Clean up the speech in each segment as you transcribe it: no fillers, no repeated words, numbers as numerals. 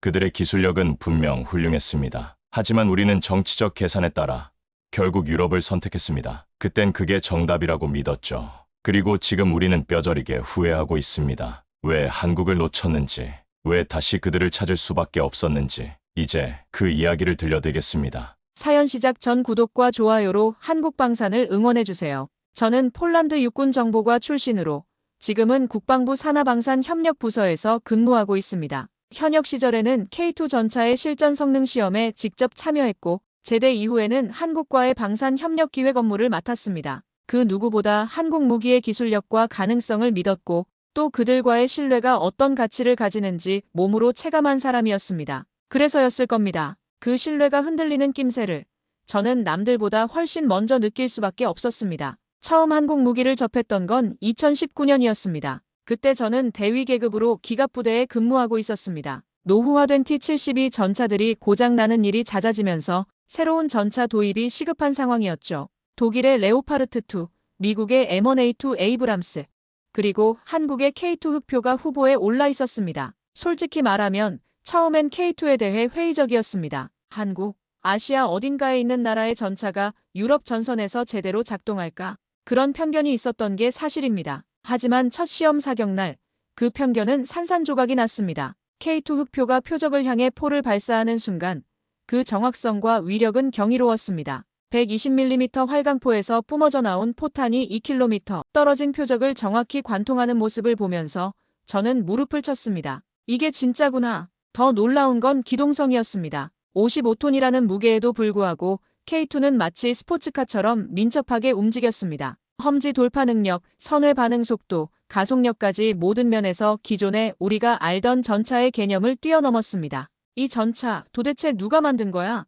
그들의 기술력은 분명 훌륭했습니다. 하지만 우리는 정치적 계산에 따라 결국 유럽을 선택했습니다. 그땐 그게 정답이라고 믿었죠. 그리고 지금 우리는 뼈저리게 후회하고 있습니다. 왜 한국을 놓쳤는지, 왜 다시 그들을 찾을 수밖에 없었는지, 이제 그 이야기를 들려드리겠습니다. 사연 시작 전 구독과 좋아요로 한국 방산을 응원해주세요. 저는 폴란드 육군정보과 출신으로 지금은 국방부 산하방산협력부서에서 근무하고 있습니다. 현역 시절에는 K2 전차의 실전 성능 시험에 직접 참여했고 제대 이후에는 한국과의 방산협력 기획 업무를 맡았습니다. 그 누구보다 한국 무기의 기술력과 가능성을 믿었고 또 그들과의 신뢰가 어떤 가치를 가지는지 몸으로 체감한 사람이었습니다. 그래서였을 겁니다. 그 신뢰가 흔들리는 낌새를 저는 남들보다 훨씬 먼저 느낄 수밖에 없었습니다. 처음 한국 무기를 접했던 건 2019년이었습니다. 그때 저는 대위 계급으로 기갑부대에 근무하고 있었습니다. 노후화된 T-72 전차들이 고장나는 일이 잦아지면서 새로운 전차 도입이 시급한 상황이었죠. 독일의 레오파르트2, 미국의 M1A2 에이브람스, 그리고 한국의 K2 흑표가 후보에 올라 있었습니다. 솔직히 말하면 처음엔 K2에 대해 회의적이었습니다. 한국, 아시아 어딘가에 있는 나라의 전차가 유럽 전선에서 제대로 작동할까? 그런 편견이 있었던 게 사실입니다. 하지만 첫 시험 사격날, 그 편견은 산산조각이 났습니다. K2 흑표가 표적을 향해 포를 발사하는 순간 그 정확성과 위력은 경이로웠습니다. 120mm 활강포에서 뿜어져 나온 포탄이 2km 떨어진 표적을 정확히 관통하는 모습을 보면서 저는 무릎을 쳤습니다. 이게 진짜구나. 더 놀라운 건 기동성이었습니다. 55톤이라는 무게에도 불구하고 K2는 마치 스포츠카처럼 민첩하게 움직였습니다. 험지 돌파 능력, 선회 반응 속도, 가속력까지 모든 면에서 기존에 우리가 알던 전차의 개념을 뛰어넘었습니다. 이 전차 도대체 누가 만든 거야?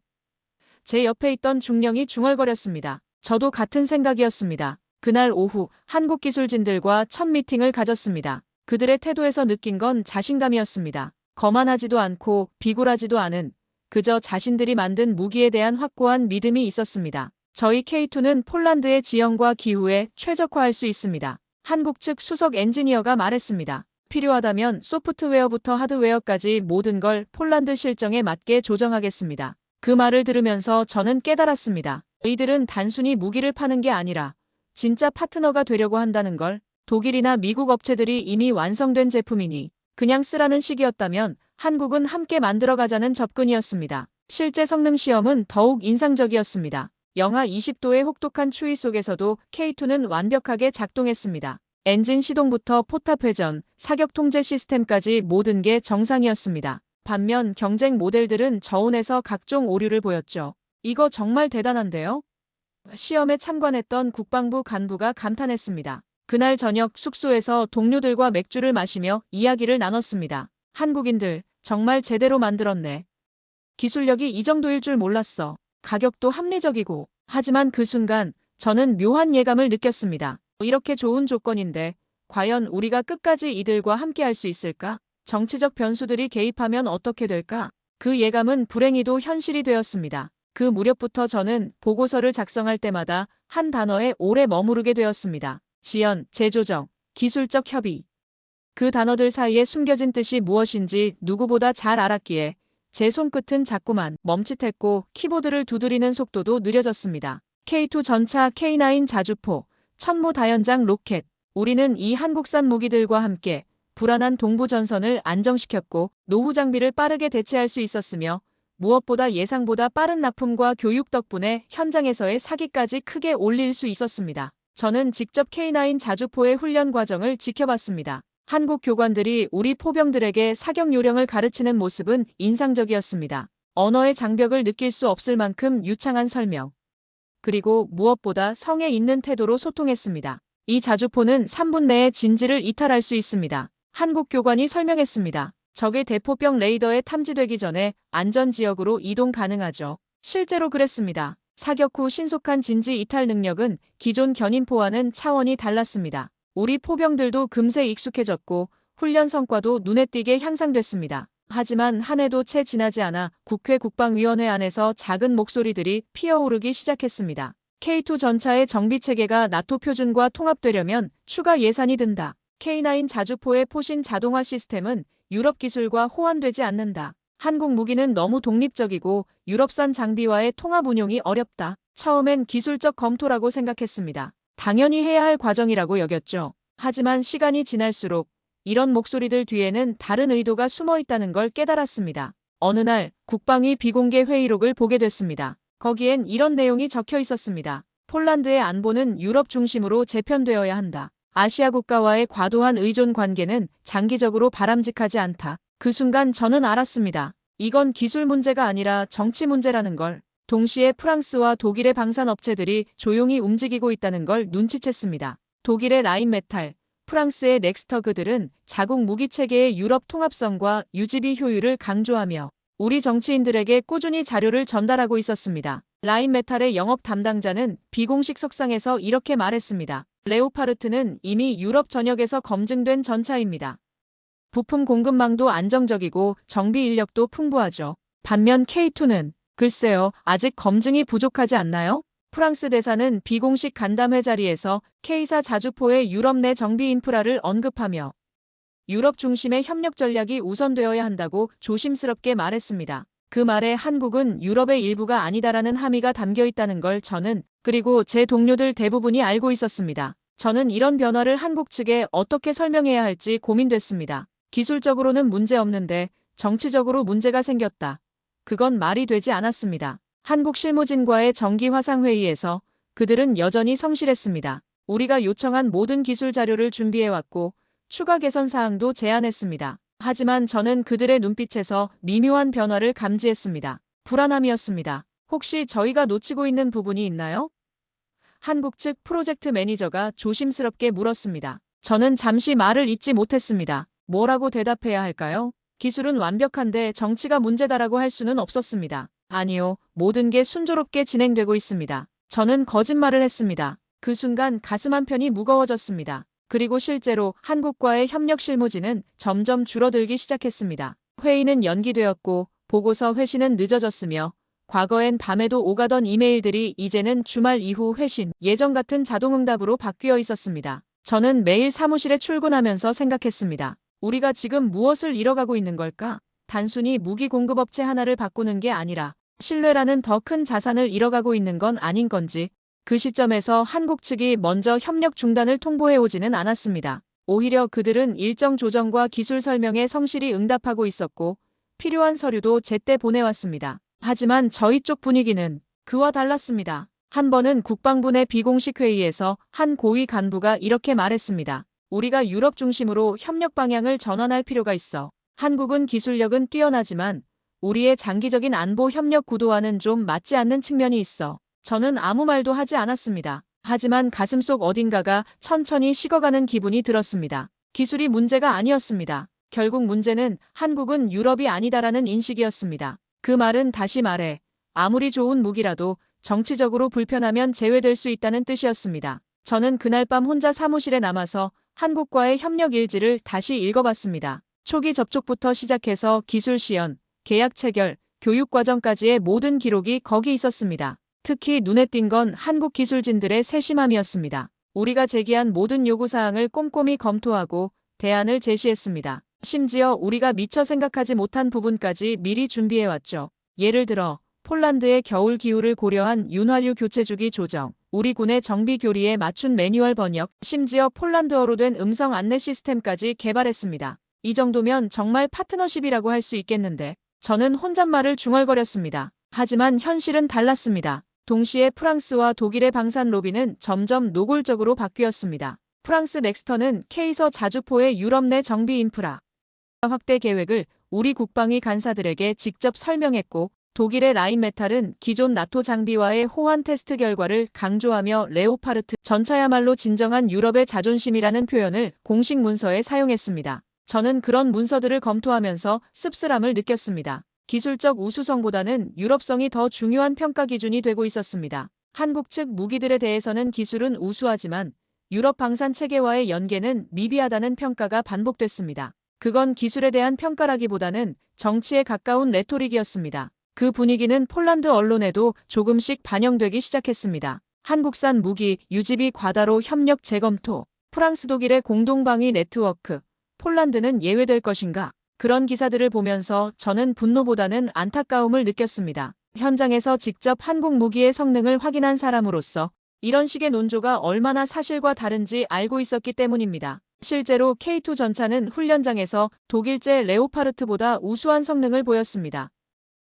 제 옆에 있던 중령이 중얼거렸습니다. 저도 같은 생각이었습니다. 그날 오후 한국 기술진들과 첫 미팅을 가졌습니다. 그들의 태도에서 느낀 건 자신감이었습니다. 거만하지도 않고 비굴하지도 않은 그저 자신들이 만든 무기에 대한 확고한 믿음이 있었습니다. 저희 K2는 폴란드의 지형과 기후에 최적화할 수 있습니다. 한국 측 수석 엔지니어가 말했습니다. 필요하다면 소프트웨어부터 하드웨어까지 모든 걸 폴란드 실정에 맞게 조정하겠습니다. 그 말을 들으면서 저는 깨달았습니다. 이들은 단순히 무기를 파는 게 아니라 진짜 파트너가 되려고 한다는 걸. 독일이나 미국 업체들이 이미 완성된 제품이니 그냥 쓰라는 식이었다면 한국은 함께 만들어가자는 접근이었습니다. 실제 성능 시험은 더욱 인상적이었습니다. 영하 20도의 혹독한 추위 속에서도 K2는 완벽하게 작동했습니다. 엔진 시동부터 포탑 회전, 사격 통제 시스템까지 모든 게 정상이었습니다. 반면 경쟁 모델들은 저온에서 각종 오류를 보였죠. 이거 정말 대단한데요? 시험에 참관했던 국방부 간부가 감탄했습니다. 그날 저녁 숙소에서 동료들과 맥주를 마시며 이야기를 나눴습니다. 한국인들 정말 제대로 만들었네. 기술력이 이 정도일 줄 몰랐어. 가격도 합리적이고. 하지만 그 순간 저는 묘한 예감을 느꼈습니다. 이렇게 좋은 조건인데 과연 우리가 끝까지 이들과 함께 할 수 있을까? 정치적 변수들이 개입하면 어떻게 될까? 그 예감은 불행히도 현실이 되었습니다. 그 무렵부터 저는 보고서를 작성할 때마다 한 단어에 오래 머무르게 되었습니다. 지연, 재조정, 기술적 협의. 그 단어들 사이에 숨겨진 뜻이 무엇인지 누구보다 잘 알았기에 제 손끝은 자꾸만 멈칫했고 키보드를 두드리는 속도도 느려졌습니다. K2 전차, K9 자주포, 천무 다연장 로켓. 우리는 이 한국산 무기들과 함께 불안한 동부 전선을 안정시켰고 노후 장비를 빠르게 대체할 수 있었으며 무엇보다 예상보다 빠른 납품과 교육 덕분에 현장에서의 사기까지 크게 올릴 수 있었습니다. 저는 직접 K9 자주포의 훈련 과정을 지켜봤습니다. 한국 교관들이 우리 포병들에게 사격 요령을 가르치는 모습은 인상적이었습니다. 언어의 장벽을 느낄 수 없을 만큼 유창한 설명. 그리고 무엇보다 성에 있는 태도로 소통했습니다. 이 자주포는 3분 내에 진지를 이탈할 수 있습니다. 한국 교관이 설명했습니다. 적의 대포병 레이더에 탐지되기 전에 안전지역으로 이동 가능하죠. 실제로 그랬습니다. 사격 후 신속한 진지 이탈 능력은 기존 견인포와는 차원이 달랐습니다. 우리 포병들도 금세 익숙해졌고 훈련 성과도 눈에 띄게 향상됐습니다. 하지만 한 해도 채 지나지 않아 국회 국방위원회 안에서 작은 목소리들이 피어오르기 시작했습니다. K2 전차의 정비체계가 나토 표준과 통합되려면 추가 예산이 든다. K9 자주포의 포신 자동화 시스템은 유럽 기술과 호환되지 않는다. 한국 무기는 너무 독립적이고 유럽산 장비와의 통합 운용이 어렵다. 처음엔 기술적 검토라고 생각했습니다. 당연히 해야 할 과정이라고 여겼죠. 하지만 시간이 지날수록 이런 목소리들 뒤에는 다른 의도가 숨어 있다는 걸 깨달았습니다. 어느 날 국방위 비공개 회의록을 보게 됐습니다. 거기엔 이런 내용이 적혀 있었습니다. 폴란드의 안보는 유럽 중심으로 재편되어야 한다. 아시아 국가와의 과도한 의존 관계는 장기적으로 바람직하지 않다. 그 순간 저는 알았습니다. 이건 기술 문제가 아니라 정치 문제라는 걸. 동시에 프랑스와 독일의 방산업체들이 조용히 움직이고 있다는 걸 눈치챘습니다. 독일의 라인메탈, 프랑스의 넥스터그들은 자국 무기 체계의 유럽 통합성과 유지비 효율을 강조하며 우리 정치인들에게 꾸준히 자료를 전달하고 있었습니다. 라인메탈의 영업 담당자는 비공식 석상에서 이렇게 말했습니다. 레오파르트는 이미 유럽 전역에서 검증된 전차입니다. 부품 공급망도 안정적이고 정비 인력도 풍부하죠. 반면 K2는 글쎄요, 아직 검증이 부족하지 않나요? 프랑스 대사는 비공식 간담회 자리에서 K사 자주포의 유럽 내 정비 인프라를 언급하며 유럽 중심의 협력 전략이 우선되어야 한다고 조심스럽게 말했습니다. 그 말에 한국은 유럽의 일부가 아니다라는 함의가 담겨 있다는 걸 저는, 그리고 제 동료들 대부분이 알고 있었습니다. 저는 이런 변화를 한국 측에 어떻게 설명해야 할지 고민됐습니다. 기술적으로는 문제 없는데 정치적으로 문제가 생겼다. 그건 말이 되지 않았습니다. 한국 실무진과의 정기 화상회의에서 그들은 여전히 성실했습니다. 우리가 요청한 모든 기술 자료를 준비해왔고 추가 개선 사항도 제안했습니다. 하지만 저는 그들의 눈빛에서 미묘한 변화를 감지했습니다. 불안함이었습니다. 혹시 저희가 놓치고 있는 부분이 있나요? 한국 측 프로젝트 매니저가 조심스럽게 물었습니다. 저는 잠시 말을 잇지 못했습니다. 뭐라고 대답해야 할까요? 기술은 완벽한데 정치가 문제다라고 할 수는 없었습니다. 아니요, 모든 게 순조롭게 진행되고 있습니다. 저는 거짓말을 했습니다. 그 순간 가슴 한편이 무거워졌습니다. 그리고 실제로 한국과의 협력 실무진은 점점 줄어들기 시작했습니다. 회의는 연기되었고 보고서 회신은 늦어졌으며 과거엔 밤에도 오가던 이메일들이 이제는 주말 이후 회신, 예전 같은 자동응답으로 바뀌어 있었습니다. 저는 매일 사무실에 출근하면서 생각했습니다. 우리가 지금 무엇을 잃어가고 있는 걸까? 단순히 무기 공급업체 하나를 바꾸는 게 아니라 신뢰라는 더 큰 자산을 잃어가고 있는 건 아닌 건지. 그 시점에서 한국 측이 먼저 협력 중단을 통보해오지는 않았습니다. 오히려 그들은 일정 조정과 기술 설명에 성실히 응답하고 있었고 필요한 서류도 제때 보내왔습니다. 하지만 저희 쪽 분위기는 그와 달랐습니다. 한 번은 국방부 내 비공식 회의에서 한 고위 간부가 이렇게 말했습니다. 우리가 유럽 중심으로 협력 방향을 전환할 필요가 있어. 한국은 기술력은 뛰어나지만 우리의 장기적인 안보 협력 구도와는 좀 맞지 않는 측면이 있어. 저는 아무 말도 하지 않았습니다. 하지만 가슴속 어딘가가 천천히 식어가는 기분이 들었습니다. 기술이 문제가 아니었습니다. 결국 문제는 한국은 유럽이 아니다라는 인식이었습니다. 그 말은 다시 말해 아무리 좋은 무기라도 정치적으로 불편하면 제외될 수 있다는 뜻이었습니다. 저는 그날 밤 혼자 사무실에 남아서 한국과의 협력 일지를 다시 읽어봤습니다. 초기 접촉부터 시작해서 기술 시연, 계약 체결, 교육 과정까지의 모든 기록이 거기 있었습니다. 특히 눈에 띈 건 한국 기술진들의 세심함이었습니다. 우리가 제기한 모든 요구사항을 꼼꼼히 검토하고 대안을 제시했습니다. 심지어 우리가 미처 생각하지 못한 부분까지 미리 준비해왔죠. 예를 들어 폴란드의 겨울 기후를 고려한 윤활유 교체 주기 조정, 우리 군의 정비 교리에 맞춘 매뉴얼 번역, 심지어 폴란드어로 된 음성 안내 시스템까지 개발했습니다. 이 정도면 정말 파트너십이라고 할 수 있겠는데 저는 혼잣말을 중얼거렸습니다. 하지만 현실은 달랐습니다. 동시에 프랑스와 독일의 방산 로비는 점점 노골적으로 바뀌었습니다. 프랑스 넥스터는 K서 자주포의 유럽 내 정비 인프라 확대 계획을 우리 국방위 간사들에게 직접 설명했고 독일의 라인메탈은 기존 나토 장비와의 호환 테스트 결과를 강조하며 레오파르트 전차야말로 진정한 유럽의 자존심이라는 표현을 공식 문서에 사용했습니다. 저는 그런 문서들을 검토하면서 씁쓸함을 느꼈습니다. 기술적 우수성보다는 유럽성이 더 중요한 평가 기준이 되고 있었습니다. 한국 측 무기들에 대해서는 기술은 우수하지만 유럽 방산 체계와의 연계는 미비하다는 평가가 반복됐습니다. 그건 기술에 대한 평가라기보다는 정치에 가까운 레토릭이었습니다. 그 분위기는 폴란드 언론에도 조금씩 반영되기 시작했습니다. 한국산 무기, 유지비 과다로 협력 재검토, 프랑스 독일의 공동방위 네트워크, 폴란드는 예외될 것인가? 그런 기사들을 보면서 저는 분노보다는 안타까움을 느꼈습니다. 현장에서 직접 한국 무기의 성능을 확인한 사람으로서 이런 식의 논조가 얼마나 사실과 다른지 알고 있었기 때문입니다. 실제로 K2 전차는 훈련장에서 독일제 레오파르트보다 우수한 성능을 보였습니다.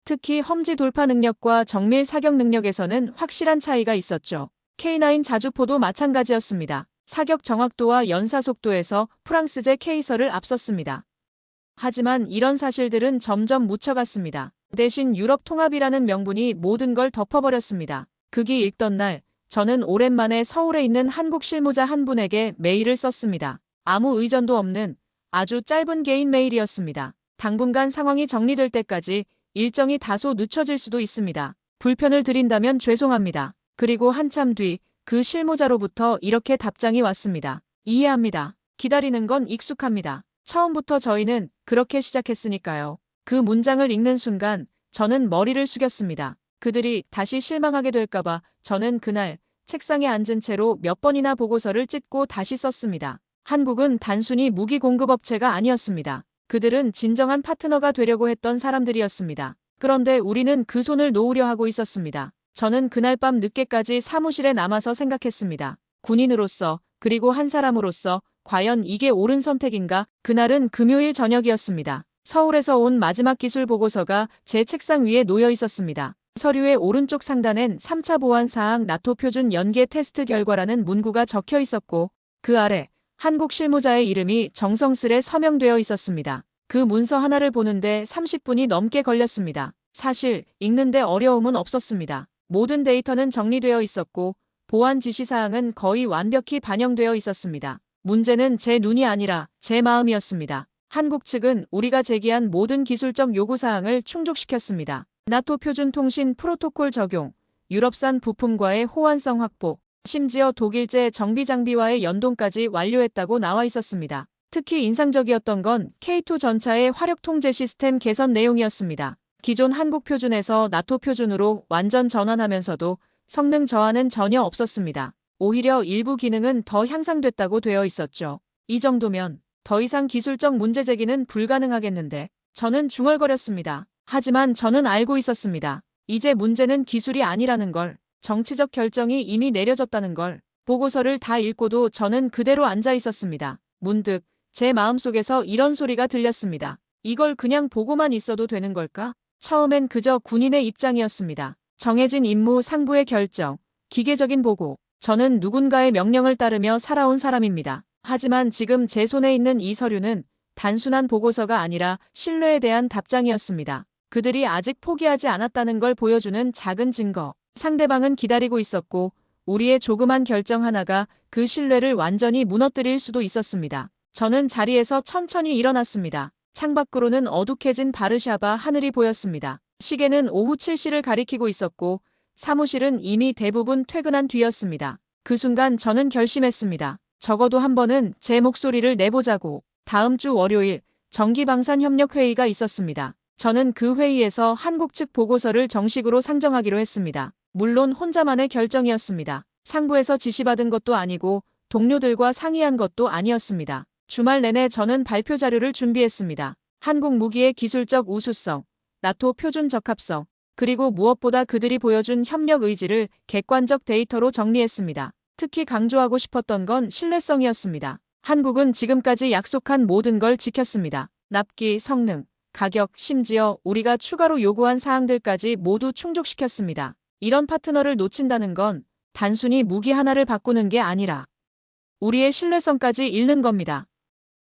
특히 험지 돌파 능력과 정밀 사격 능력에서는 확실한 차이가 있었죠. K9 자주포도 마찬가지였습니다. 사격 정확도와 연사 속도에서 프랑스제 K설을 앞섰습니다. 하지만 이런 사실들은 점점 묻혀갔습니다. 대신 유럽 통합이라는 명분이 모든 걸 덮어버렸습니다. 극이 읽던 날, 저는 오랜만에 서울에 있는 한국 실무자 한 분에게 메일을 썼습니다. 아무 의전도 없는 아주 짧은 개인 메일이었습니다. 당분간 상황이 정리될 때까지 일정이 다소 늦춰질 수도 있습니다. 불편을 드린다면 죄송합니다. 그리고 한참 뒤 그 실무자로부터 이렇게 답장이 왔습니다. 이해합니다. 기다리는 건 익숙합니다. 처음부터 저희는 그렇게 시작했으니까요. 그 문장을 읽는 순간 저는 머리를 숙였습니다. 그들이 다시 실망하게 될까봐 저는 그날 책상에 앉은 채로 몇 번이나 보고서를 찢고 다시 썼습니다. 한국은 단순히 무기 공급업체가 아니었습니다. 그들은 진정한 파트너가 되려고 했던 사람들이었습니다. 그런데 우리는 그 손을 놓으려 하고 있었습니다. 저는 그날 밤 늦게까지 사무실에 남아서 생각했습니다. 군인으로서 그리고 한 사람으로서 과연 이게 옳은 선택인가? 그날은 금요일 저녁이었습니다. 서울에서 온 마지막 기술 보고서가 제 책상 위에 놓여 있었습니다. 서류의 오른쪽 상단엔 3차 보안 사항 나토 표준 연계 테스트 결과라는 문구가 적혀 있었고 그 아래 한국 실무자의 이름이 정성스레 서명되어 있었습니다. 그 문서 하나를 보는데 30분이 넘게 걸렸습니다. 사실 읽는데 어려움은 없었습니다. 모든 데이터는 정리되어 있었고 보안 지시사항은 거의 완벽히 반영되어 있었습니다. 문제는 제 눈이 아니라 제 마음이었습니다. 한국 측은 우리가 제기한 모든 기술적 요구사항을 충족시켰습니다. 나토 표준 통신 프로토콜 적용, 유럽산 부품과의 호환성 확보, 심지어 독일제 정비 장비와의 연동까지 완료했다고 나와 있었습니다. 특히 인상적이었던 건 K2 전차의 화력 통제 시스템 개선 내용이었습니다. 기존 한국 표준에서 나토 표준으로 완전 전환하면서도 성능 저하는 전혀 없었습니다. 오히려 일부 기능은 더 향상됐다고 되어 있었죠. 이 정도면 더 이상 기술적 문제 제기는 불가능하겠는데 저는 중얼거렸습니다. 하지만 저는 알고 있었습니다. 이제 문제는 기술이 아니라는 걸, 정치적 결정이 이미 내려졌다는 걸. 보고서를 다 읽고도 저는 그대로 앉아 있었습니다. 문득 제 마음속에서 이런 소리가 들렸습니다. 이걸 그냥 보고만 있어도 되는 걸까? 처음엔 그저 군인의 입장이었습니다. 정해진 임무 상부의 결정, 기계적인 보고. 저는 누군가의 명령을 따르며 살아온 사람입니다. 하지만 지금 제 손에 있는 이 서류는 단순한 보고서가 아니라 신뢰에 대한 답장이었습니다. 그들이 아직 포기하지 않았다는 걸 보여주는 작은 증거. 상대방은 기다리고 있었고 우리의 조그만 결정 하나가 그 신뢰를 완전히 무너뜨릴 수도 있었습니다. 저는 자리에서 천천히 일어났습니다. 창밖으로는 어둑해진 바르샤바 하늘이 보였습니다. 시계는 오후 7시를 가리키고 있었고 사무실은 이미 대부분 퇴근한 뒤였습니다. 그 순간 저는 결심했습니다. 적어도 한 번은 제 목소리를 내보자고. 다음 주 월요일 정기방산협력회의가 있었습니다. 저는 그 회의에서 한국 측 보고서를 정식으로 상정하기로 했습니다. 물론 혼자만의 결정이었습니다. 상부에서 지시받은 것도 아니고 동료들과 상의한 것도 아니었습니다. 주말 내내 저는 발표 자료를 준비했습니다. 한국 무기의 기술적 우수성, 나토 표준 적합성, 그리고 무엇보다 그들이 보여준 협력 의지를 객관적 데이터로 정리했습니다. 특히 강조하고 싶었던 건 신뢰성이었습니다. 한국은 지금까지 약속한 모든 걸 지켰습니다. 납기, 성능, 가격, 심지어 우리가 추가로 요구한 사항들까지 모두 충족시켰습니다. 이런 파트너를 놓친다는 건 단순히 무기 하나를 바꾸는 게 아니라 우리의 신뢰성까지 잃는 겁니다.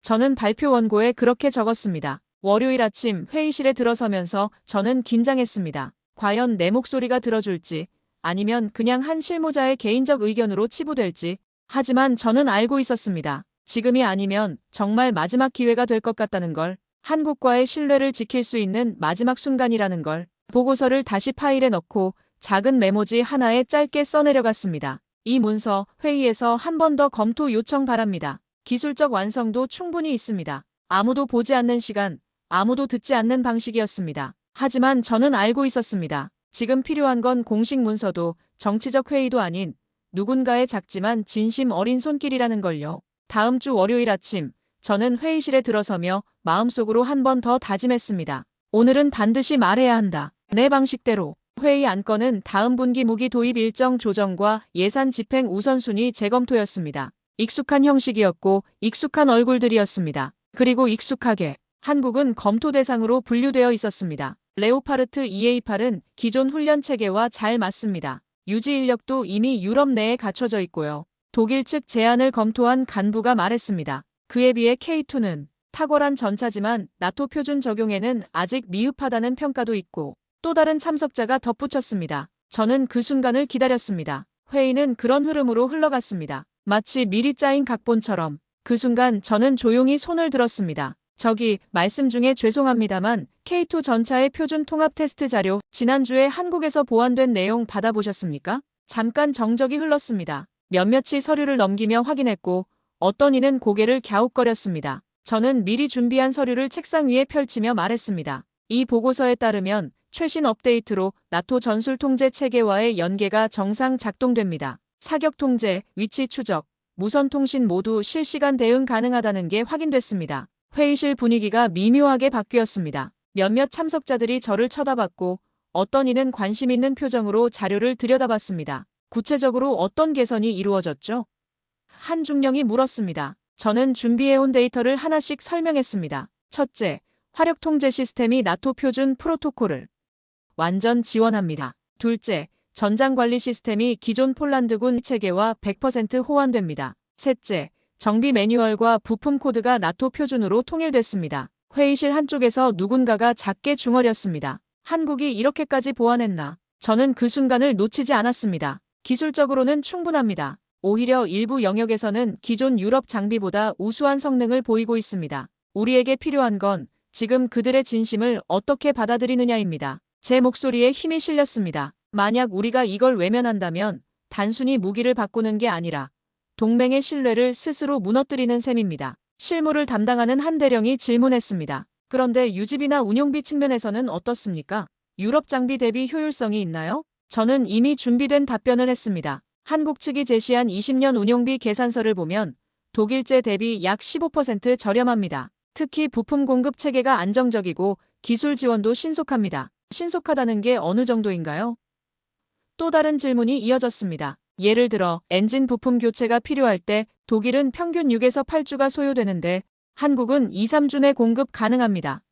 저는 발표 원고에 그렇게 적었습니다. 월요일 아침 회의실에 들어서면서 저는 긴장했습니다. 과연 내 목소리가 들어줄지 아니면 그냥 한 실무자의 개인적 의견으로 치부될지. 하지만 저는 알고 있었습니다. 지금이 아니면 정말 마지막 기회가 될 것 같다는 걸. 한국과의 신뢰를 지킬 수 있는 마지막 순간이라는 걸. 보고서를 다시 파일에 넣고 작은 메모지 하나에 짧게 써내려갔습니다. 이 문서 회의에서 한 번 더 검토 요청 바랍니다. 기술적 완성도 충분히 있습니다. 아무도 보지 않는 시간, 아무도 듣지 않는 방식이었습니다. 하지만 저는 알고 있었습니다. 지금 필요한 건 공식 문서도 정치적 회의도 아닌 누군가의 작지만 진심 어린 손길이라는 걸요. 다음 주 월요일 아침 저는 회의실에 들어서며 마음속으로 한 번 더 다짐했습니다. 오늘은 반드시 말해야 한다. 내 방식대로. 회의 안건은 다음 분기 무기 도입 일정 조정과 예산 집행 우선순위 재검토였습니다. 익숙한 형식이었고 익숙한 얼굴들이었습니다. 그리고 익숙하게 한국은 검토 대상으로 분류되어 있었습니다. 레오파르트 EA8은 기존 훈련 체계와 잘 맞습니다. 유지 인력도 이미 유럽 내에 갖춰져 있고요. 독일 측 제안을 검토한 간부가 말했습니다. 그에 비해 K2는 탁월한 전차지만 나토 표준 적용에는 아직 미흡하다는 평가도 있고 또 다른 참석자가 덧붙였습니다. 저는 그 순간을 기다렸습니다. 회의는 그런 흐름으로 흘러갔습니다. 마치 미리 짜인 각본처럼. 그 순간 저는 조용히 손을 들었습니다. 저기 말씀 중에 죄송합니다만 K2 전차의 표준 통합 테스트 자료 지난주에 한국에서 보완된 내용 받아보셨습니까? 잠깐 정적이 흘렀습니다. 몇몇이 서류를 넘기며 확인했고 어떤 이는 고개를 갸웃거렸습니다. 저는 미리 준비한 서류를 책상 위에 펼치며 말했습니다. 이 보고서에 따르면 최신 업데이트로 나토 전술 통제 체계와의 연계가 정상 작동됩니다. 사격 통제, 위치 추적, 무선 통신 모두 실시간 대응 가능하다는 게 확인됐습니다. 회의실 분위기가 미묘하게 바뀌었습니다. 몇몇 참석자들이 저를 쳐다봤고 어떤 이는 관심 있는 표정으로 자료를 들여다봤습니다. 구체적으로 어떤 개선이 이루어졌죠? 한중령이 물었습니다. 저는 준비해온 데이터를 하나씩 설명했습니다. 첫째, 화력 통제 시스템이 나토 표준 프로토콜을 완전 지원합니다. 둘째, 전장 관리 시스템이 기존 폴란드군 체계와 100% 호환됩니다. 셋째, 정비 매뉴얼과 부품 코드가 나토 표준으로 통일됐습니다. 회의실 한쪽에서 누군가가 작게 중얼였습니다. 한국이 이렇게까지 보완했나? 저는 그 순간을 놓치지 않았습니다. 기술적으로는 충분합니다. 오히려 일부 영역에서는 기존 유럽 장비보다 우수한 성능을 보이고 있습니다. 우리에게 필요한 건 지금 그들의 진심을 어떻게 받아들이느냐입니다. 제 목소리에 힘이 실렸습니다. 만약 우리가 이걸 외면한다면 단순히 무기를 바꾸는 게 아니라 동맹의 신뢰를 스스로 무너뜨리는 셈입니다. 실무를 담당하는 한 대령이 질문했습니다. 그런데 유지비나 운용비 측면에서는 어떻습니까? 유럽 장비 대비 효율성이 있나요? 저는 이미 준비된 답변을 했습니다. 한국 측이 제시한 20년 운용비 계산서를 보면 독일제 대비 약 15% 저렴합니다. 특히 부품 공급 체계가 안정적이고 기술 지원도 신속합니다. 신속하다는 게 어느 정도인가요? 또 다른 질문이 이어졌습니다. 예를 들어 엔진 부품 교체가 필요할 때 독일은 평균 6에서 8주가 소요되는데 한국은 2, 3주 내 공급 가능합니다.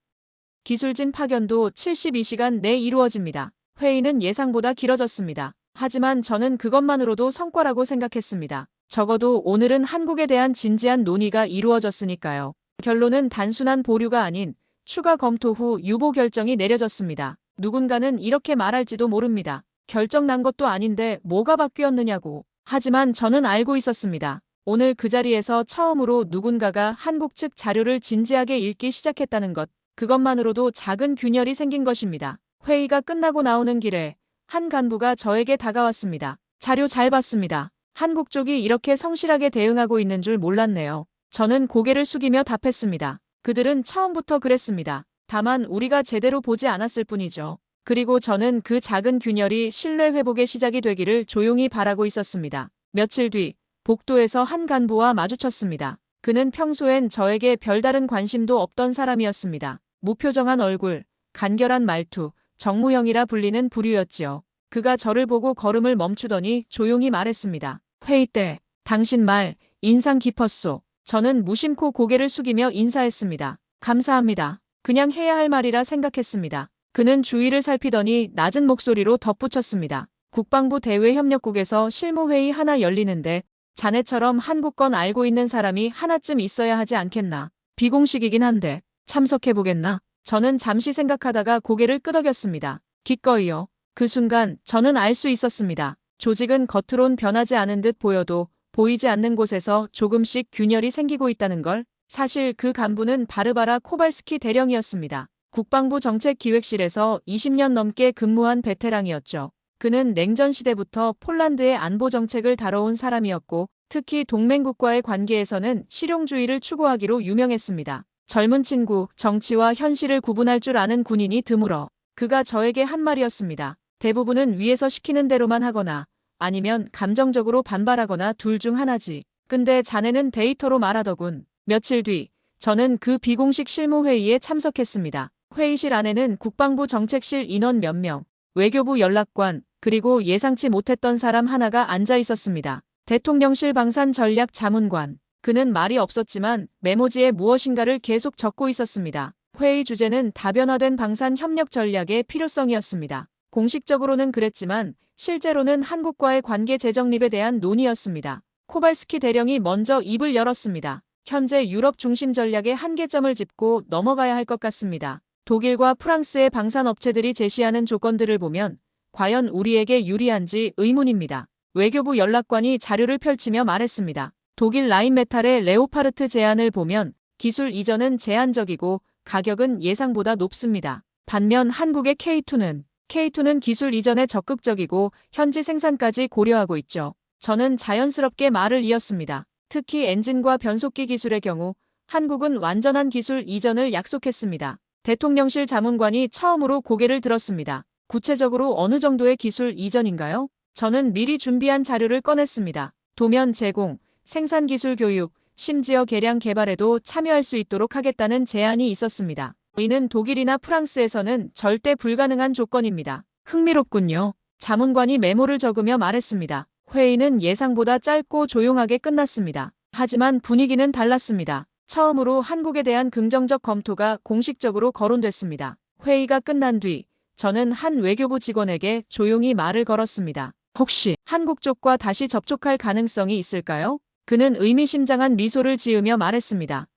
기술진 파견도 72시간 내 이루어집니다. 회의는 예상보다 길어졌습니다. 하지만 저는 그것만으로도 성과라고 생각했습니다. 적어도 오늘은 한국에 대한 진지한 논의가 이루어졌으니까요. 결론은 단순한 보류가 아닌 추가 검토 후 유보 결정이 내려졌습니다. 누군가는 이렇게 말할지도 모릅니다. 결정 난 것도 아닌데 뭐가 바뀌었느냐고. 하지만 저는 알고 있었습니다. 오늘 그 자리에서 처음으로 누군가가 한국 측 자료를 진지하게 읽기 시작했다는 것. 그것만으로도 작은 균열이 생긴 것입니다. 회의가 끝나고 나오는 길에 한 간부가 저에게 다가왔습니다. 자료 잘 봤습니다. 한국 쪽이 이렇게 성실하게 대응하고 있는 줄 몰랐네요. 저는 고개를 숙이며 답했습니다. 그들은 처음부터 그랬습니다. 다만 우리가 제대로 보지 않았을 뿐이죠. 그리고 저는 그 작은 균열이 신뢰 회복의 시작이 되기를 조용히 바라고 있었습니다. 며칠 뒤 복도에서 한 간부와 마주쳤습니다. 그는 평소엔 저에게 별다른 관심도 없던 사람이었습니다. 무표정한 얼굴, 간결한 말투, 정무형이라 불리는 부류였지요. 그가 저를 보고 걸음을 멈추더니 조용히 말했습니다. 회의 때 당신 말 인상 깊었소. 저는 무심코 고개를 숙이며 인사했습니다. 감사합니다. 그냥 해야 할 말이라 생각했습니다. 그는 주위를 살피더니 낮은 목소리로 덧붙였습니다. 국방부 대외협력국에서 실무회의 하나 열리는데 자네처럼 한국 건 알고 있는 사람이 하나쯤 있어야 하지 않겠나. 비공식이긴 한데 참석해보겠나? 저는 잠시 생각하다가 고개를 끄덕였습니다. 기꺼이요. 그 순간 저는 알 수 있었습니다. 조직은 겉으론 변하지 않은 듯 보여도 보이지 않는 곳에서 조금씩 균열이 생기고 있다는 걸. 사실 그 간부는 바르바라 코발스키 대령이었습니다. 국방부 정책기획실에서 20년 넘게 근무한 베테랑이었죠. 그는 냉전 시대부터 폴란드의 안보 정책을 다뤄온 사람이었고 특히 동맹국과의 관계에서는 실용주의를 추구하기로 유명했습니다. 젊은 친구, 정치와 현실을 구분할 줄 아는 군인이 드물어. 그가 저에게 한 말이었습니다. 대부분은 위에서 시키는 대로만 하거나 아니면 감정적으로 반발하거나 둘 중 하나지. 근데 자네는 데이터로 말하더군. 며칠 뒤 저는 그 비공식 실무회의에 참석했습니다. 회의실 안에는 국방부 정책실 인원 몇 명, 외교부 연락관, 그리고 예상치 못했던 사람 하나가 앉아 있었습니다. 대통령실 방산전략자문관. 그는 말이 없었지만 메모지에 무엇인가를 계속 적고 있었습니다. 회의 주제는 다변화된 방산 협력 전략의 필요성이었습니다. 공식적으로는 그랬지만 실제로는 한국과의 관계 재정립에 대한 논의였습니다. 코발스키 대령이 먼저 입을 열었습니다. 현재 유럽 중심 전략의 한계점을 짚고 넘어가야 할 것 같습니다. 독일과 프랑스의 방산업체들이 제시하는 조건들을 보면 과연 우리에게 유리한지 의문입니다. 외교부 연락관이 자료를 펼치며 말했습니다. 독일 라인메탈의 레오파르트 제안을 보면 기술 이전은 제한적이고 가격은 예상보다 높습니다. 반면 한국의 K2는 기술 이전에 적극적이고 현지 생산까지 고려하고 있죠. 저는 자연스럽게 말을 이었습니다. 특히 엔진과 변속기 기술의 경우 한국은 완전한 기술 이전을 약속했습니다. 대통령실 자문관이 처음으로 고개를 들었습니다. 구체적으로 어느 정도의 기술 이전인가요? 저는 미리 준비한 자료를 꺼냈습니다. 도면 제공, 생산 기술 교육, 심지어 개량 개발에도 참여할 수 있도록 하겠다는 제안이 있었습니다. 이는 독일이나 프랑스에서는 절대 불가능한 조건입니다. 흥미롭군요. 자문관이 메모를 적으며 말했습니다. 회의는 예상보다 짧고 조용하게 끝났습니다. 하지만 분위기는 달랐습니다. 처음으로 한국에 대한 긍정적 검토가 공식적으로 거론됐습니다. 회의가 끝난 뒤 저는 한 외교부 직원에게 조용히 말을 걸었습니다. 혹시 한국 쪽과 다시 접촉할 가능성이 있을까요? 그는 의미심장한 미소를 지으며 말했습니다.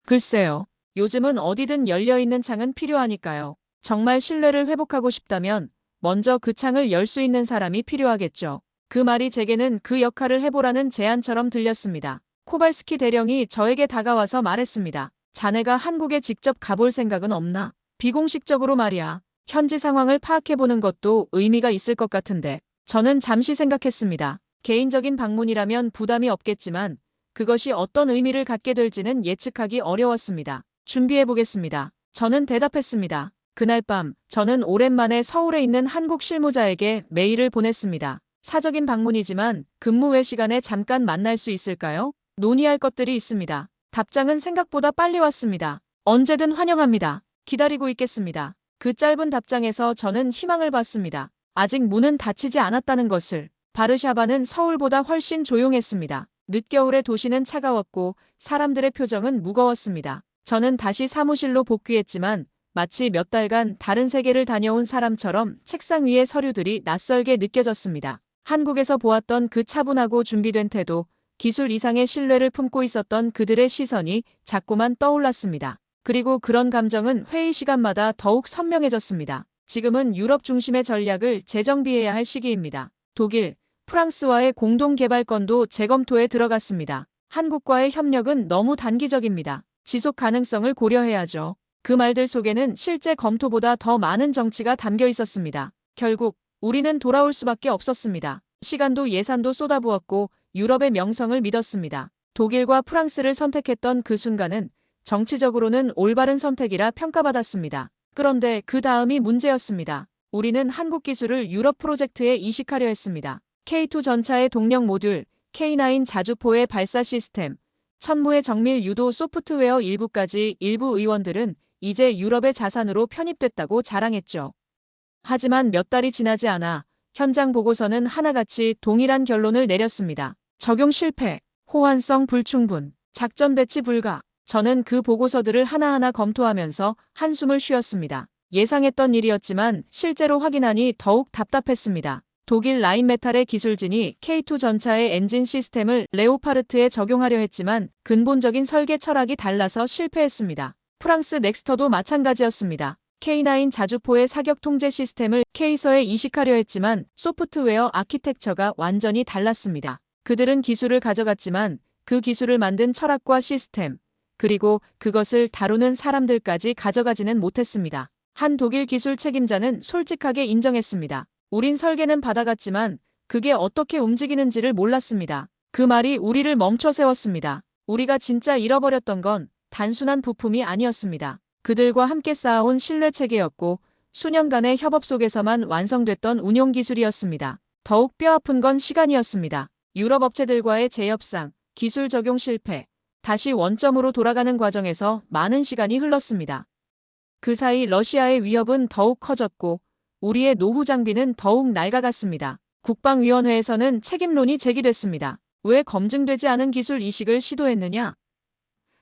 글쎄요. 요즘은 어디든 열려있는 창은 필요하니까요. 정말 신뢰를 회복하고 싶다면 먼저 그 창을 열 수 있는 사람이 필요하겠죠. 그 말이 제게는 그 역할을 해보라는 제안처럼 들렸습니다. 코발스키 대령이 저에게 다가와서 말했습니다. 자네가 한국에 직접 가볼 생각은 없나? 비공식적으로 말이야. 현지 상황을 파악해보는 것도 의미가 있을 것 같은데. 저는 잠시 생각했습니다. 개인적인 방문이라면 부담이 없겠지만 그것이 어떤 의미를 갖게 될지는 예측하기 어려웠습니다. 준비해보겠습니다. 저는 대답했습니다. 그날 밤 저는 오랜만에 서울에 있는 한국 실무자에게 메일을 보냈습니다. 사적인 방문이지만 근무 외 시간에 잠깐 만날 수 있을까요? 논의할 것들이 있습니다. 답장은 생각보다 빨리 왔습니다. 언제든 환영합니다. 기다리고 있겠습니다. 그 짧은 답장에서 저는 희망을 봤습니다. 아직 문은 닫히지 않았다는 것을. 바르샤바는 서울보다 훨씬 조용했습니다. 늦겨울의 도시는 차가웠고 사람들의 표정은 무거웠습니다. 저는 다시 사무실로 복귀했지만 마치 몇 달간 다른 세계를 다녀온 사람처럼 책상 위의 서류들이 낯설게 느껴졌습니다. 한국에서 보았던 그 차분하고 준비된 태도, 기술 이상의 신뢰를 품고 있었던 그들의 시선이 자꾸만 떠올랐습니다. 그리고 그런 감정은 회의 시간마다 더욱 선명해졌습니다. 지금은 유럽 중심의 전략을 재정비해야 할 시기입니다. 독일, 프랑스와의 공동 개발건도 재검토에 들어갔습니다. 한국과의 협력은 너무 단기적입니다. 지속 가능성을 고려해야죠. 그 말들 속에는 실제 검토보다 더 많은 정치가 담겨 있었습니다. 결국 우리는 돌아올 수밖에 없었습니다. 시간도 예산도 쏟아부었고 유럽의 명성을 믿었습니다. 독일과 프랑스를 선택했던 그 순간은 정치적으로는 올바른 선택이라 평가받았습니다. 그런데 그 다음이 문제였습니다. 우리는 한국 기술을 유럽 프로젝트에 이식하려 했습니다. K2 전차의 동력 모듈, K9 자주포의 발사 시스템, 천무의 정밀 유도 소프트웨어 일부까지 일부 의원들은 이제 유럽의 자산으로 편입됐다고 자랑했죠. 하지만 몇 달이 지나지 않아 현장 보고서는 하나같이 동일한 결론을 내렸습니다. 적용 실패, 호환성 불충분, 작전 배치 불가. 저는 그 보고서들을 하나하나 검토하면서 한숨을 쉬었습니다. 예상했던 일이었지만 실제로 확인하니 더욱 답답했습니다. 독일 라인메탈의 기술진이 K2 전차의 엔진 시스템을 레오파르트에 적용하려 했지만 근본적인 설계 철학이 달라서 실패했습니다. 프랑스 넥스터도 마찬가지였습니다. K9 자주포의 사격 통제 시스템을 K서에 이식하려 했지만 소프트웨어 아키텍처가 완전히 달랐습니다. 그들은 기술을 가져갔지만 그 기술을 만든 철학과 시스템, 그리고 그것을 다루는 사람들까지 가져가지는 못했습니다. 한 독일 기술 책임자는 솔직하게 인정했습니다. 우린 설계는 받아갔지만 그게 어떻게 움직이는지를 몰랐습니다. 그 말이 우리를 멈춰 세웠습니다. 우리가 진짜 잃어버렸던 건 단순한 부품이 아니었습니다. 그들과 함께 쌓아온 신뢰 체계였고 수년간의 협업 속에서만 완성됐던 운용 기술이었습니다. 더욱 뼈아픈 건 시간이었습니다. 유럽 업체들과의 재협상, 기술 적용 실패, 다시 원점으로 돌아가는 과정에서 많은 시간이 흘렀습니다. 그 사이 러시아의 위협은 더욱 커졌고 우리의 노후 장비는 더욱 낡아갔습니다. 국방위원회에서는 책임론이 제기됐습니다. 왜 검증되지 않은 기술 이식을 시도했느냐?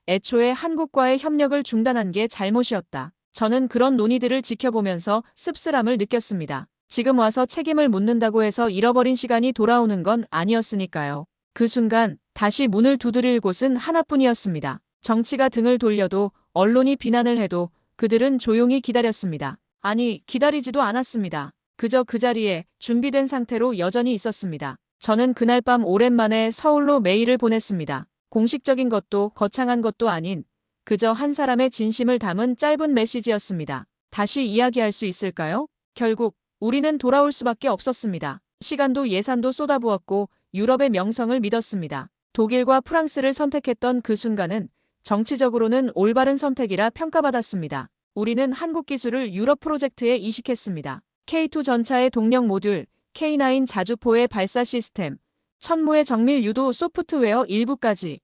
애초에 한국과의 협력을 중단한 게 잘못이었다. 저는 그런 논의들을 지켜보면서 씁쓸함을 느꼈습니다. 지금 와서 책임을 묻는다고 해서 잃어버린 시간이 돌아오는 건 아니었으니까요. 그 순간 다시 문을 두드릴 곳은 하나뿐이었습니다. 정치가 등을 돌려도 언론이 비난을 해도 그들은 조용히 기다렸습니다. 아니, 기다리지도 않았습니다. 그저 그 자리에 준비된 상태로 여전히 있었습니다. 저는 그날 밤 오랜만에 서울로 메일을 보냈습니다. 공식적인 것도 거창한 것도 아닌 그저 한 사람의 진심을 담은 짧은 메시지였습니다. 다시 이야기할 수 있을까요? 결국 우리는 돌아올 수밖에 없었습니다. 시간도 예산도 쏟아부었고 유럽의 명성을 믿었습니다. 독일과 프랑스를 선택했던 그 순간은 정치적으로는 올바른 선택이라 평가받았습니다. 우리는 한국 기술을 유럽 프로젝트에 이식했습니다. K2 전차의 동력 모듈, K9 자주포의 발사 시스템, 천무의 정밀 유도 소프트웨어 일부까지.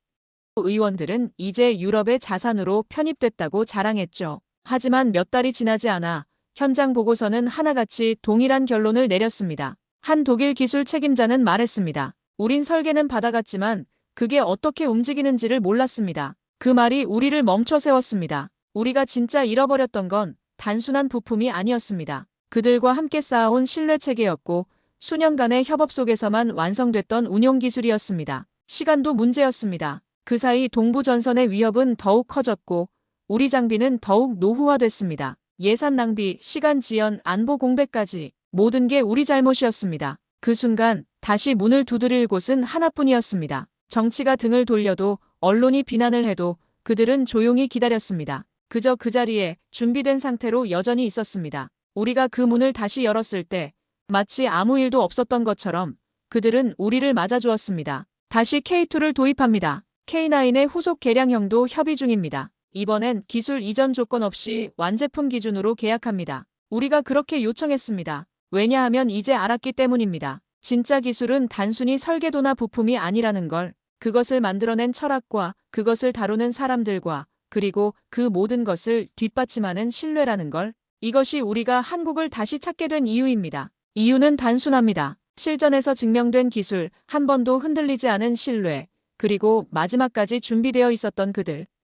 의원들은 이제 유럽의 자산으로 편입됐다고 자랑했죠. 하지만 몇 달이 지나지 않아 현장 보고서는 하나같이 동일한 결론을 내렸습니다. 한 독일 기술 책임자는 말했습니다. 우린 설계는 받아갔지만 그게 어떻게 움직이는지를 몰랐습니다. 그 말이 우리를 멈춰 세웠습니다. 우리가 진짜 잃어버렸던 건 단순한 부품이 아니었습니다. 그들과 함께 쌓아온 신뢰 체계였고 수년간의 협업 속에서만 완성됐던 운용 기술이었습니다. 시간도 문제였습니다. 그 사이 동부 전선의 위협은 더욱 커졌고 우리 장비는 더욱 노후화됐습니다. 예산 낭비, 시간 지연, 안보 공백까지 모든 게 우리 잘못이었습니다. 그 순간 다시 문을 두드릴 곳은 하나뿐이었습니다. 정치가 등을 돌려도 언론이 비난을 해도 그들은 조용히 기다렸습니다. 그저 그 자리에 준비된 상태로 여전히 있었습니다. 우리가 그 문을 다시 열었을 때 마치 아무 일도 없었던 것처럼 그들은 우리를 맞아주었습니다. 다시 K2를 도입합니다. K9의 후속 개량형도 협의 중입니다. 이번엔 기술 이전 조건 없이 완제품 기준으로 계약합니다. 우리가 그렇게 요청했습니다. 왜냐하면 이제 알았기 때문입니다. 진짜 기술은 단순히 설계도나 부품이 아니라는 걸, 그것을 만들어낸 철학과 그것을 다루는 사람들과 그리고 그 모든 것을 뒷받침하는 신뢰라는 걸, 이것이 우리가 한국을 다시 찾게 된 이유입니다. 이유는 단순합니다. 실전에서 증명된 기술, 한 번도 흔들리지 않은 신뢰, 그리고 마지막까지 준비되어 있었던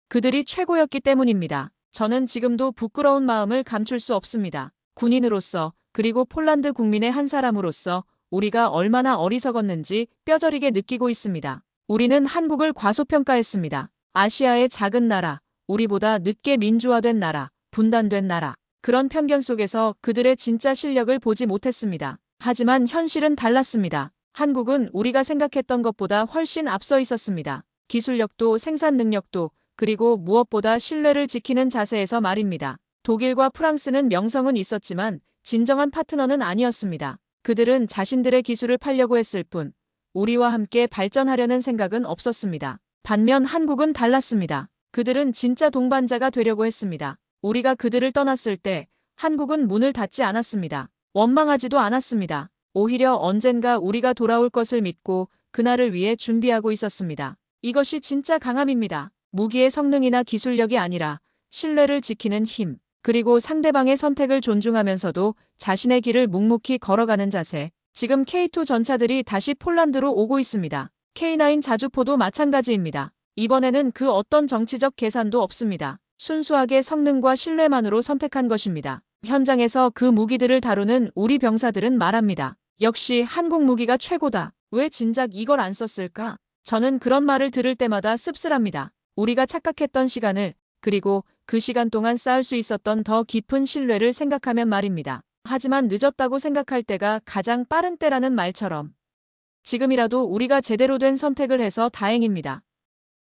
그들이 최고였기 때문입니다. 저는 지금도 부끄러운 마음을 감출 수 없습니다. 군인으로서 그리고 폴란드 국민의 한 사람으로서 우리가 얼마나 어리석었는지 뼈저리게 느끼고 있습니다. 우리는 한국을 과소평가했습니다. 아시아의 작은 나라, 우리보다 늦게 민주화된 나라, 분단된 나라. 그런 편견 속에서 그들의 진짜 실력을 보지 못했습니다. 하지만 현실은 달랐습니다. 한국은 우리가 생각했던 것보다 훨씬 앞서 있었습니다. 기술력도 생산 능력도 그리고 무엇보다 신뢰를 지키는 자세에서 말입니다. 독일과 프랑스는 명성은 있었지만 진정한 파트너는 아니었습니다. 그들은 자신들의 기술을 팔려고 했을 뿐 우리와 함께 발전하려는 생각은 없었습니다. 반면 한국은 달랐습니다. 그들은 진짜 동반자가 되려고 했습니다. 우리가 그들을 떠났을 때 한국은 문을 닫지 않았습니다. 원망하지도 않았습니다. 오히려 언젠가 우리가 돌아올 것을 믿고 그날을 위해 준비하고 있었습니다. 이것이 진짜 강함입니다. 무기의 성능이나 기술력이 아니라 신뢰를 지키는 힘, 그리고 상대방의 선택을 존중하면서도 자신의 길을 묵묵히 걸어가는 자세. 지금 K2 전차들이 다시 폴란드로 오고 있습니다. K9 자주포도 마찬가지입니다. 이번에는 그 어떤 정치적 계산도 없습니다. 순수하게 성능과 신뢰만으로 선택한 것입니다. 현장에서 그 무기들을 다루는 우리 병사들은 말합니다. 역시 한국 무기가 최고다. 왜 진작 이걸 안 썼을까? 저는 그런 말을 들을 때마다 씁쓸합니다. 우리가 착각했던 시간을, 그리고 그 시간 동안 쌓을 수 있었던 더 깊은 신뢰를 생각하면 말입니다. 하지만 늦었다고 생각할 때가 가장 빠른 때라는 말처럼 지금이라도 우리가 제대로 된 선택을 해서 다행입니다.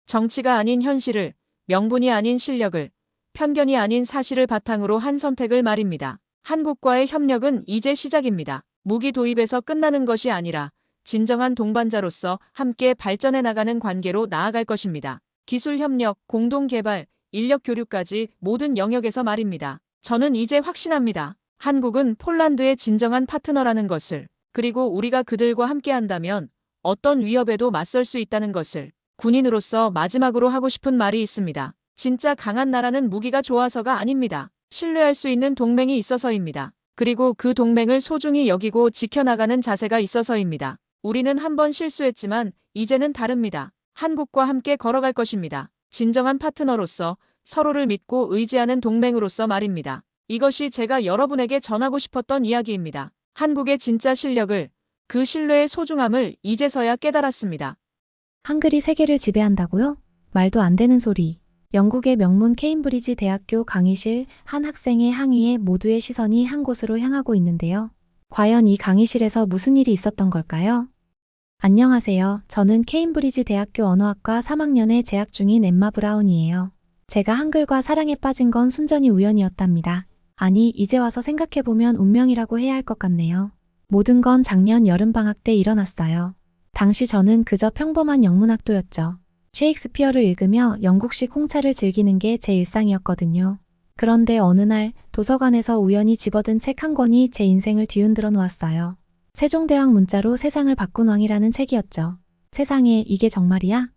정치가 아닌 현실을, 명분이 아닌 실력을, 편견이 아닌 사실을 바탕으로 한 선택을 말입니다. 한국과의 협력은 이제 시작입니다. 무기 도입에서 끝나는 것이 아니라 진정한 동반자로서 함께 발전해 나가는 관계로 나아갈 것입니다. 기술 협력, 공동 개발, 인력 교류까지 모든 영역에서 말입니다. 저는 이제 확신합니다. 한국은 폴란드의 진정한 파트너라는 것을, 그리고 우리가 그들과 함께한다면 어떤 위협에도 맞설 수 있다는 것을. 군인으로서 마지막으로 하고 싶은 말이 있습니다. 진짜 강한 나라는 무기가 좋아서가 아닙니다. 신뢰할 수 있는 동맹이 있어서입니다. 그리고 그 동맹을 소중히 여기고 지켜나가는 자세가 있어서입니다. 우리는 한번 실수했지만 이제는 다릅니다. 한국과 함께 걸어갈 것입니다. 진정한 파트너로서 서로를 믿고 의지하는 동맹으로서 말입니다. 이것이 제가 여러분에게 전하고 싶었던 이야기입니다. 한국의 진짜 실력을, 그 신뢰의 소중함을 이제서야 깨달았습니다. 한글이 세계를 지배한다고요? 말도 안 되는 소리. 영국의 명문 케임브리지 대학교 강의실 한 학생의 항의에 모두의 시선이 한 곳으로 향하고 있는데요. 과연 이 강의실에서 무슨 일이 있었던 걸까요? 안녕하세요. 저는 케임브리지 대학교 언어학과 3학년에 재학 중인 엠마 브라운이에요. 제가 한글과 사랑에 빠진 건 순전히 우연이었답니다. 아니, 이제 와서 생각해보면 운명이라고 해야 할 것 같네요. 모든 건 작년 여름방학 때 일어났어요. 당시 저는 그저 평범한 영문학도였죠. 셰익스피어를 읽으며 영국식 홍차를 즐기는 게 제 일상이었거든요. 그런데 어느 날 도서관에서 우연히 집어든 책 한 권이 제 인생을 뒤흔들어 놓았어요. 세종대왕 문자로 세상을 바꾼 왕이라는 책이었죠. 세상에, 이게 정말이야?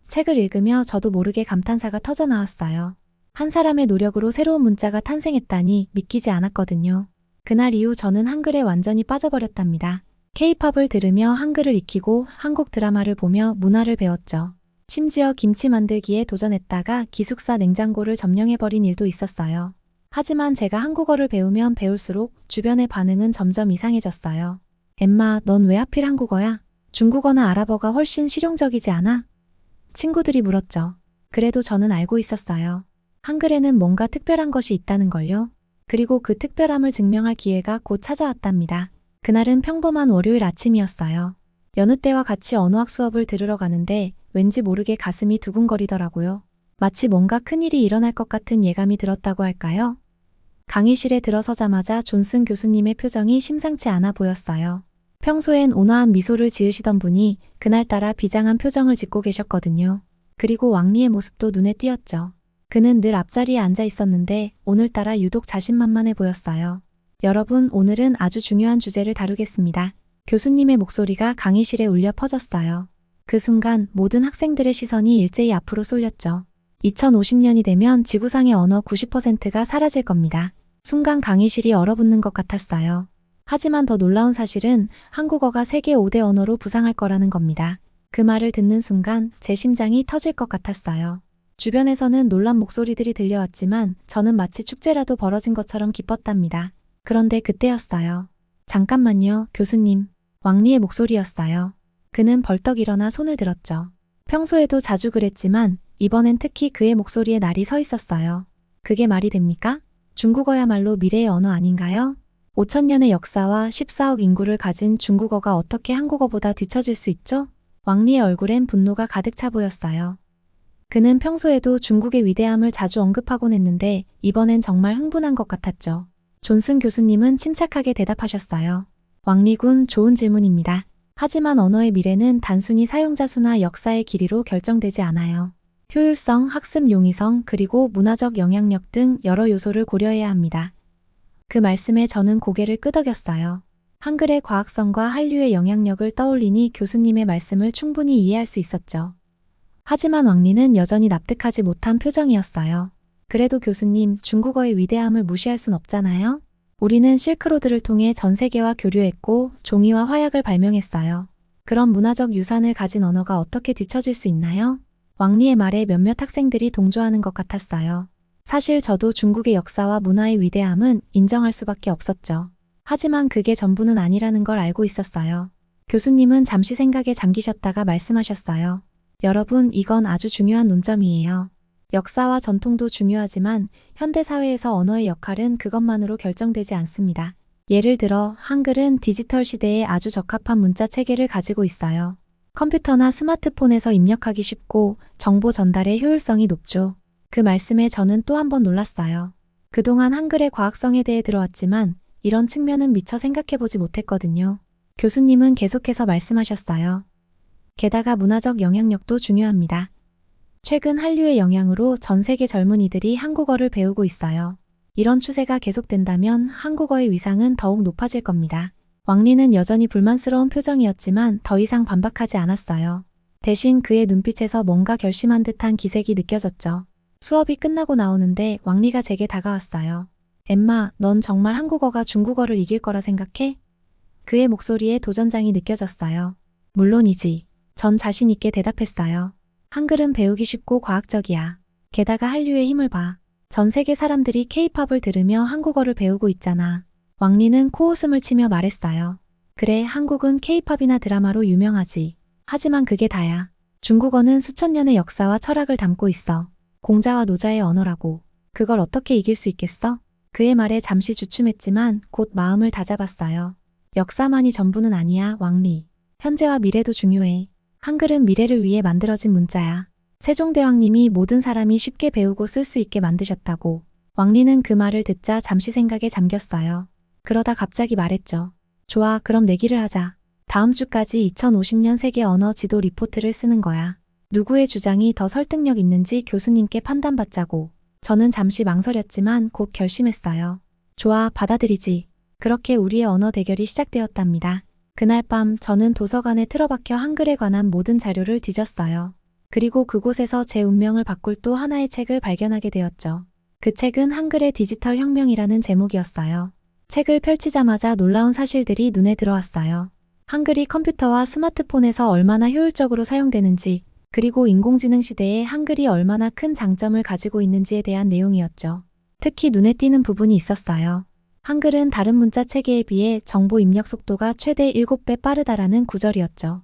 책을 읽으며 저도 모르게 감탄사가 터져 나왔어요. 한 사람의 노력으로 새로운 문자가 탄생했다니 믿기지 않았거든요. 그날 이후 저는 한글에 완전히 빠져버렸답니다. K-팝을 들으며 한글을 익히고 한국 드라마를 보며 문화를 배웠죠. 심지어 김치 만들기에 도전했다가 기숙사 냉장고를 점령해버린 일도 있었어요. 하지만 제가 한국어를 배우면 배울수록 주변의 반응은 점점 이상해졌어요. 엠마, 넌 왜 하필 한국어야? 중국어나 아랍어가 훨씬 실용적이지 않아? 친구들이 물었죠. 그래도 저는 알고 있었어요. 한글에는 뭔가 특별한 것이 있다는 걸요. 그리고 그 특별함을 증명할 기회가 곧 찾아왔답니다. 그날은 평범한 월요일 아침이었어요. 여느 때와 같이 언어학 수업을 들으러 가는데 왠지 모르게 가슴이 두근거리더라고요. 마치 뭔가 큰일이 일어날 것 같은 예감이 들었다고 할까요? 강의실에 들어서자마자 존슨 교수님의 표정이 심상치 않아 보였어요. 평소엔 온화한 미소를 지으시던 분이 그날따라 비장한 표정을 짓고 계셨거든요. 그리고 왕리의 모습도 눈에 띄었죠. 그는 늘 앞자리에 앉아 있었는데 오늘따라 유독 자신만만해 보였어요. 여러분, 오늘은 아주 중요한 주제를 다루겠습니다. 교수님의 목소리가 강의실에 울려 퍼졌어요. 그 순간 모든 학생들의 시선이 일제히 앞으로 쏠렸죠. 2050년이 되면 지구상의 언어 90%가 사라질 겁니다. 순간 강의실이 얼어붙는 것 같았어요. 하지만 더 놀라운 사실은 한국어가 세계 5대 언어로 부상할 거라는 겁니다. 그 말을 듣는 순간 제 심장이 터질 것 같았어요. 주변에서는 놀란 목소리들이 들려왔지만 저는 마치 축제라도 벌어진 것처럼 기뻤답니다. 그런데 그때였어요. 잠깐만요, 교수님. 왕리의 목소리였어요. 그는 벌떡 일어나 손을 들었죠. 평소에도 자주 그랬지만 이번엔 특히 그의 목소리에 날이 서 있었어요. 그게 말이 됩니까? 중국어야말로 미래의 언어 아닌가요? 5천년의 역사와 14억 인구를 가진 중국어가 어떻게 한국어보다 뒤처질 수 있죠? 왕리의 얼굴엔 분노가 가득 차 보였어요. 그는 평소에도 중국의 위대함을 자주 언급하곤 했는데 이번엔 정말 흥분한 것 같았죠. 존슨 교수님은 침착하게 대답하셨어요. 왕리군, 좋은 질문입니다. 하지만 언어의 미래는 단순히 사용자 수나 역사의 길이로 결정되지 않아요. 효율성, 학습 용이성, 그리고 문화적 영향력 등 여러 요소를 고려해야 합니다. 그 말씀에 저는 고개를 끄덕였어요. 한글의 과학성과 한류의 영향력을 떠올리니 교수님의 말씀을 충분히 이해할 수 있었죠. 하지만 왕리는 여전히 납득하지 못한 표정이었어요. 그래도 교수님, 중국어의 위대함을 무시할 순 없잖아요? 우리는 실크로드를 통해 전 세계와 교류했고 종이와 화약을 발명했어요. 그런 문화적 유산을 가진 언어가 어떻게 뒤처질 수 있나요? 왕리의 말에 몇몇 학생들이 동조하는 것 같았어요. 사실 저도 중국의 역사와 문화의 위대함은 인정할 수밖에 없었죠. 하지만 그게 전부는 아니라는 걸 알고 있었어요. 교수님은 잠시 생각에 잠기셨다가 말씀하셨어요. 여러분, 이건 아주 중요한 논점이에요. 역사와 전통도 중요하지만 현대사회에서 언어의 역할은 그것만으로 결정되지 않습니다. 예를 들어 한글은 디지털 시대에 아주 적합한 문자 체계를 가지고 있어요. 컴퓨터나 스마트폰에서 입력하기 쉽고 정보 전달의 효율성이 높죠. 그 말씀에 저는 또 한 번 놀랐어요. 그동안 한글의 과학성에 대해 들어왔지만 이런 측면은 미처 생각해보지 못했거든요. 교수님은 계속해서 말씀하셨어요. 게다가 문화적 영향력도 중요합니다. 최근 한류의 영향으로 전 세계 젊은이들이 한국어를 배우고 있어요. 이런 추세가 계속된다면 한국어의 위상은 더욱 높아질 겁니다. 왕리는 여전히 불만스러운 표정이었지만 더 이상 반박하지 않았어요. 대신 그의 눈빛에서 뭔가 결심한 듯한 기색이 느껴졌죠. 수업이 끝나고 나오는데 왕리가 제게 다가왔어요. 엠마, 넌 정말 한국어가 중국어를 이길 거라 생각해? 그의 목소리에 도전장이 느껴졌어요. 물론이지. 전 자신 있게 대답했어요. 한글은 배우기 쉽고 과학적이야. 게다가 한류의 힘을 봐. 전 세계 사람들이 K-팝을 들으며 한국어를 배우고 있잖아. 왕리는 코웃음을 치며 말했어요. 그래, 한국은 K-팝이나 드라마로 유명하지. 하지만 그게 다야. 중국어는 수천 년의 역사와 철학을 담고 있어. 공자와 노자의 언어라고. 그걸 어떻게 이길 수 있겠어? 그의 말에 잠시 주춤했지만 곧 마음을 다잡았어요. 역사만이 전부는 아니야, 왕리. 현재와 미래도 중요해. 한글은 미래를 위해 만들어진 문자야. 세종대왕님이 모든 사람이 쉽게 배우고 쓸 수 있게 만드셨다고. 왕리는 그 말을 듣자 잠시 생각에 잠겼어요. 그러다 갑자기 말했죠. 좋아, 그럼 내기를 하자. 다음 주까지 2050년 세계 언어 지도 리포트를 쓰는 거야. 누구의 주장이 더 설득력 있는지 교수님께 판단받자고. 저는 잠시 망설였지만 곧 결심했어요. 좋아, 받아들이지. 그렇게 우리의 언어 대결이 시작되었답니다. 그날 밤 저는 도서관에 틀어박혀 한글에 관한 모든 자료를 뒤졌어요. 그리고 그곳에서 제 운명을 바꿀 또 하나의 책을 발견하게 되었죠. 그 책은 한글의 디지털 혁명이라는 제목이었어요. 책을 펼치자마자 놀라운 사실들이 눈에 들어왔어요. 한글이 컴퓨터와 스마트폰에서 얼마나 효율적으로 사용되는지, 그리고 인공지능 시대에 한글이 얼마나 큰 장점을 가지고 있는지에 대한 내용이었죠. 특히 눈에 띄는 부분이 있었어요. 한글은 다른 문자 체계에 비해 정보 입력 속도가 최대 7배 빠르다라는 구절이었죠.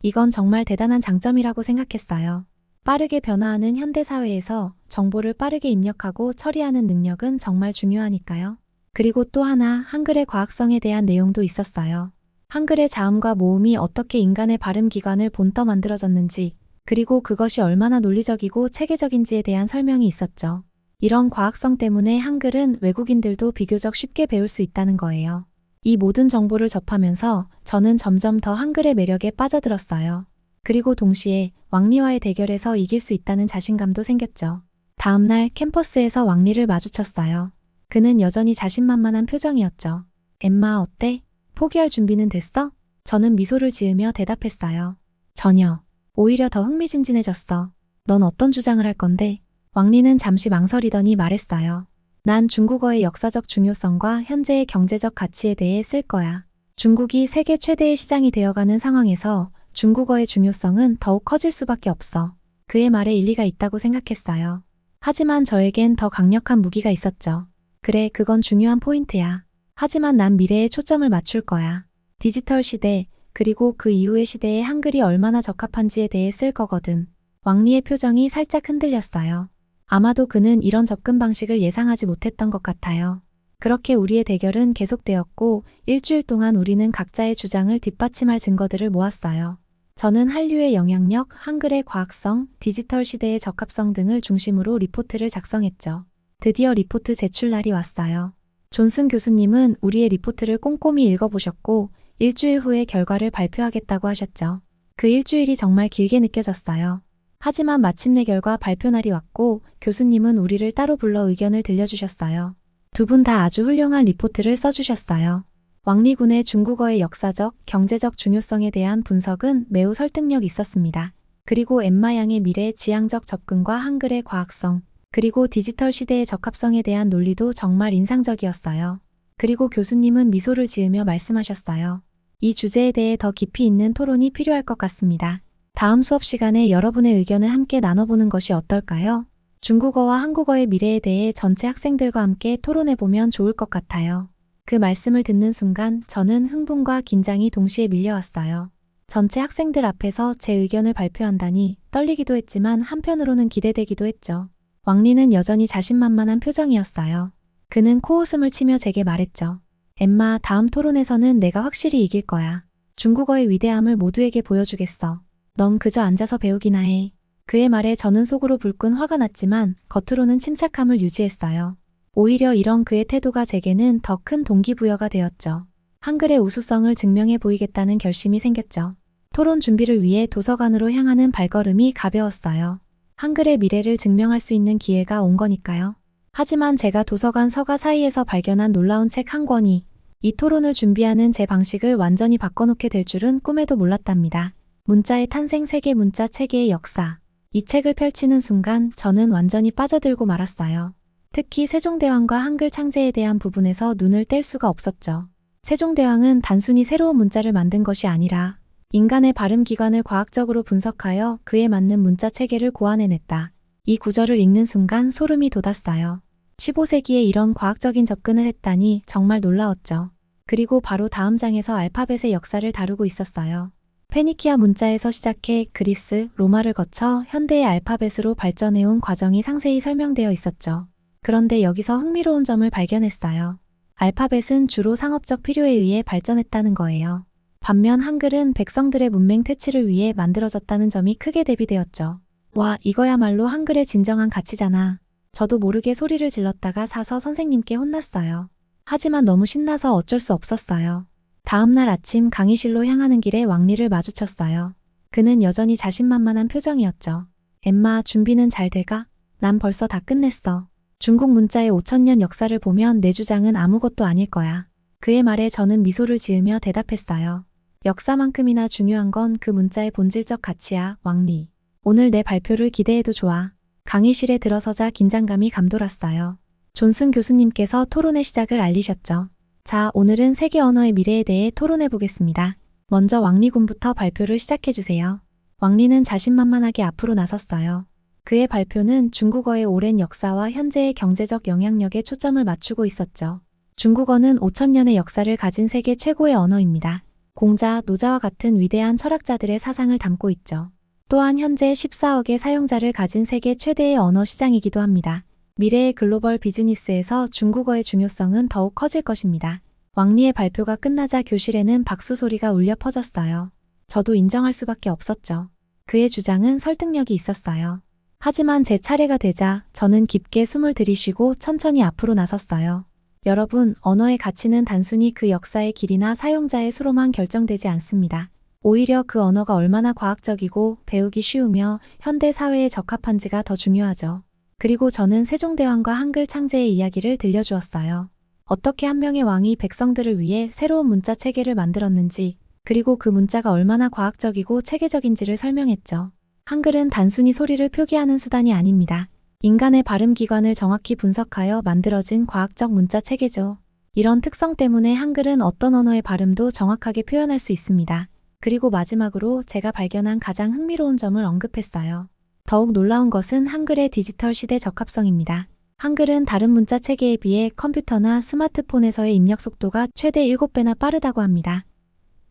이건 정말 대단한 장점이라고 생각했어요. 빠르게 변화하는 현대사회에서 정보를 빠르게 입력하고 처리하는 능력은 정말 중요하니까요. 그리고 또 하나 한글의 과학성에 대한 내용도 있었어요. 한글의 자음과 모음이 어떻게 인간의 발음 기관을 본떠 만들어졌는지, 그리고 그것이 얼마나 논리적이고 체계적인지에 대한 설명이 있었죠. 이런 과학성 때문에 한글은 외국인들도 비교적 쉽게 배울 수 있다는 거예요. 이 모든 정보를 접하면서 저는 점점 더 한글의 매력에 빠져들었어요. 그리고 동시에 왕리와의 대결에서 이길 수 있다는 자신감도 생겼죠. 다음 날 캠퍼스에서 왕리를 마주쳤어요. 그는 여전히 자신만만한 표정이었죠. 엠마, 어때? 포기할 준비는 됐어? 저는 미소를 지으며 대답했어요. 전혀. 오히려 더 흥미진진해졌어. 넌 어떤 주장을 할 건데? 왕리는 잠시 망설이더니 말했어요. 난 중국어의 역사적 중요성과 현재의 경제적 가치에 대해 쓸 거야. 중국이 세계 최대의 시장이 되어가는 상황에서 중국어의 중요성은 더욱 커질 수밖에 없어. 그의 말에 일리가 있다고 생각했어요. 하지만 저에겐 더 강력한 무기가 있었죠. 그래, 그건 중요한 포인트야. 하지만 난 미래에 초점을 맞출 거야. 디지털 시대, 그리고 그 이후의 시대에 한글이 얼마나 적합한지에 대해 쓸 거거든. 왕리의 표정이 살짝 흔들렸어요. 아마도 그는 이런 접근 방식을 예상하지 못했던 것 같아요. 그렇게 우리의 대결은 계속되었고 일주일 동안 우리는 각자의 주장을 뒷받침할 증거들을 모았어요. 저는 한류의 영향력, 한글의 과학성, 디지털 시대의 적합성 등을 중심으로 리포트를 작성했죠. 드디어 리포트 제출 날이 왔어요. 존슨 교수님은 우리의 리포트를 꼼꼼히 읽어보셨고 일주일 후에 결과를 발표하겠다고 하셨죠. 그 일주일이 정말 길게 느껴졌어요. 하지만 마침내 결과 발표 날이 왔고 교수님은 우리를 따로 불러 의견을 들려주셨어요. 두 분 다 아주 훌륭한 리포트를 써주셨어요. 왕리군의 중국어의 역사적, 경제적 중요성에 대한 분석은 매우 설득력 있었습니다. 그리고 엠마 양의 미래 지향적 접근과 한글의 과학성, 그리고 디지털 시대의 적합성에 대한 논리도 정말 인상적이었어요. 그리고 교수님은 미소를 지으며 말씀하셨어요. 이 주제에 대해 더 깊이 있는 토론이 필요할 것 같습니다. 다음 수업 시간에 여러분의 의견을 함께 나눠보는 것이 어떨까요? 중국어와 한국어의 미래에 대해 전체 학생들과 함께 토론해보면 좋을 것 같아요. 그 말씀을 듣는 순간 저는 흥분과 긴장이 동시에 밀려왔어요. 전체 학생들 앞에서 제 의견을 발표한다니 떨리기도 했지만 한편으로는 기대되기도 했죠. 왕리는 여전히 자신만만한 표정이었어요. 그는 코웃음을 치며 제게 말했죠. 엠마, 다음 토론에서는 내가 확실히 이길 거야. 중국어의 위대함을 모두에게 보여주겠어. 넌 그저 앉아서 배우기나 해. 그의 말에 저는 속으로 불끈 화가 났지만 겉으로는 침착함을 유지했어요. 오히려 이런 그의 태도가 제게는 더 큰 동기부여가 되었죠. 한글의 우수성을 증명해 보이겠다는 결심이 생겼죠. 토론 준비를 위해 도서관으로 향하는 발걸음이 가벼웠어요. 한글의 미래를 증명할 수 있는 기회가 온 거니까요. 하지만 제가 도서관 서가 사이에서 발견한 놀라운 책 한 권이 이 토론을 준비하는 제 방식을 완전히 바꿔놓게 될 줄은 꿈에도 몰랐답니다. 문자의 탄생 세계 문자 체계의 역사. 이 책을 펼치는 순간 저는 완전히 빠져들고 말았어요. 특히 세종대왕과 한글 창제에 대한 부분에서 눈을 뗄 수가 없었죠. 세종대왕은 단순히 새로운 문자를 만든 것이 아니라 인간의 발음 기관을 과학적으로 분석하여 그에 맞는 문자 체계를 고안해냈다. 이 구절을 읽는 순간 소름이 돋았어요. 15세기에 이런 과학적인 접근을 했다니 정말 놀라웠죠. 그리고 바로 다음 장에서 알파벳의 역사를 다루고 있었어요. 페니키아 문자에서 시작해 그리스, 로마를 거쳐 현대의 알파벳으로 발전해온 과정이 상세히 설명되어 있었죠. 그런데 여기서 흥미로운 점을 발견했어요. 알파벳은 주로 상업적 필요에 의해 발전했다는 거예요. 반면 한글은 백성들의 문맹 퇴치를 위해 만들어졌다는 점이 크게 대비되었죠. 와, 이거야말로 한글의 진정한 가치잖아. 저도 모르게 소리를 질렀다가 사서 선생님께 혼났어요. 하지만 너무 신나서 어쩔 수 없었어요. 다음날 아침 강의실로 향하는 길에 왕리를 마주쳤어요. 그는 여전히 자신만만한 표정이었죠. 엠마, 준비는 잘 돼가? 난 벌써 다 끝냈어. 중국 문자의 5000년 역사를 보면 내 주장은 아무것도 아닐 거야. 그의 말에 저는 미소를 지으며 대답했어요. 역사만큼이나 중요한 건 그 문자의 본질적 가치야, 왕리. 오늘 내 발표를 기대해도 좋아. 강의실에 들어서자 긴장감이 감돌았어요. 존슨 교수님께서 토론의 시작을 알리셨죠. 자, 오늘은 세계 언어의 미래에 대해 토론해 보겠습니다. 먼저 왕리군부터 발표를 시작해주세요. 왕리는 자신만만하게 앞으로 나섰어요. 그의 발표는 중국어의 오랜 역사와 현재의 경제적 영향력에 초점을 맞추고 있었죠. 중국어는 5000년의 역사를 가진 세계 최고의 언어입니다. 공자, 노자와 같은 위대한 철학자들의 사상을 담고 있죠. 또한 현재 14억의 사용자를 가진 세계 최대의 언어 시장이기도 합니다. 미래의 글로벌 비즈니스에서 중국어의 중요성은 더욱 커질 것입니다. 왕리의 발표가 끝나자 교실에는 박수 소리가 울려 퍼졌어요. 저도 인정할 수밖에 없었죠. 그의 주장은 설득력이 있었어요. 하지만 제 차례가 되자 저는 깊게 숨을 들이쉬고 천천히 앞으로 나섰어요. 여러분, 언어의 가치는 단순히 그 역사의 길이나 사용자의 수로만 결정되지 않습니다. 오히려 그 언어가 얼마나 과학적이고 배우기 쉬우며 현대 사회에 적합한지가 더 중요하죠. 그리고 저는 세종대왕과 한글 창제의 이야기를 들려주었어요. 어떻게 한 명의 왕이 백성들을 위해 새로운 문자 체계를 만들었는지, 그리고 그 문자가 얼마나 과학적이고 체계적인지를 설명했죠. 한글은 단순히 소리를 표기하는 수단이 아닙니다. 인간의 발음 기관을 정확히 분석하여 만들어진 과학적 문자 체계죠. 이런 특성 때문에 한글은 어떤 언어의 발음도 정확하게 표현할 수 있습니다. 그리고 마지막으로 제가 발견한 가장 흥미로운 점을 언급했어요. 더욱 놀라운 것은 한글의 디지털 시대 적합성입니다. 한글은 다른 문자 체계에 비해 컴퓨터나 스마트폰에서의 입력 속도가 최대 7배나 빠르다고 합니다.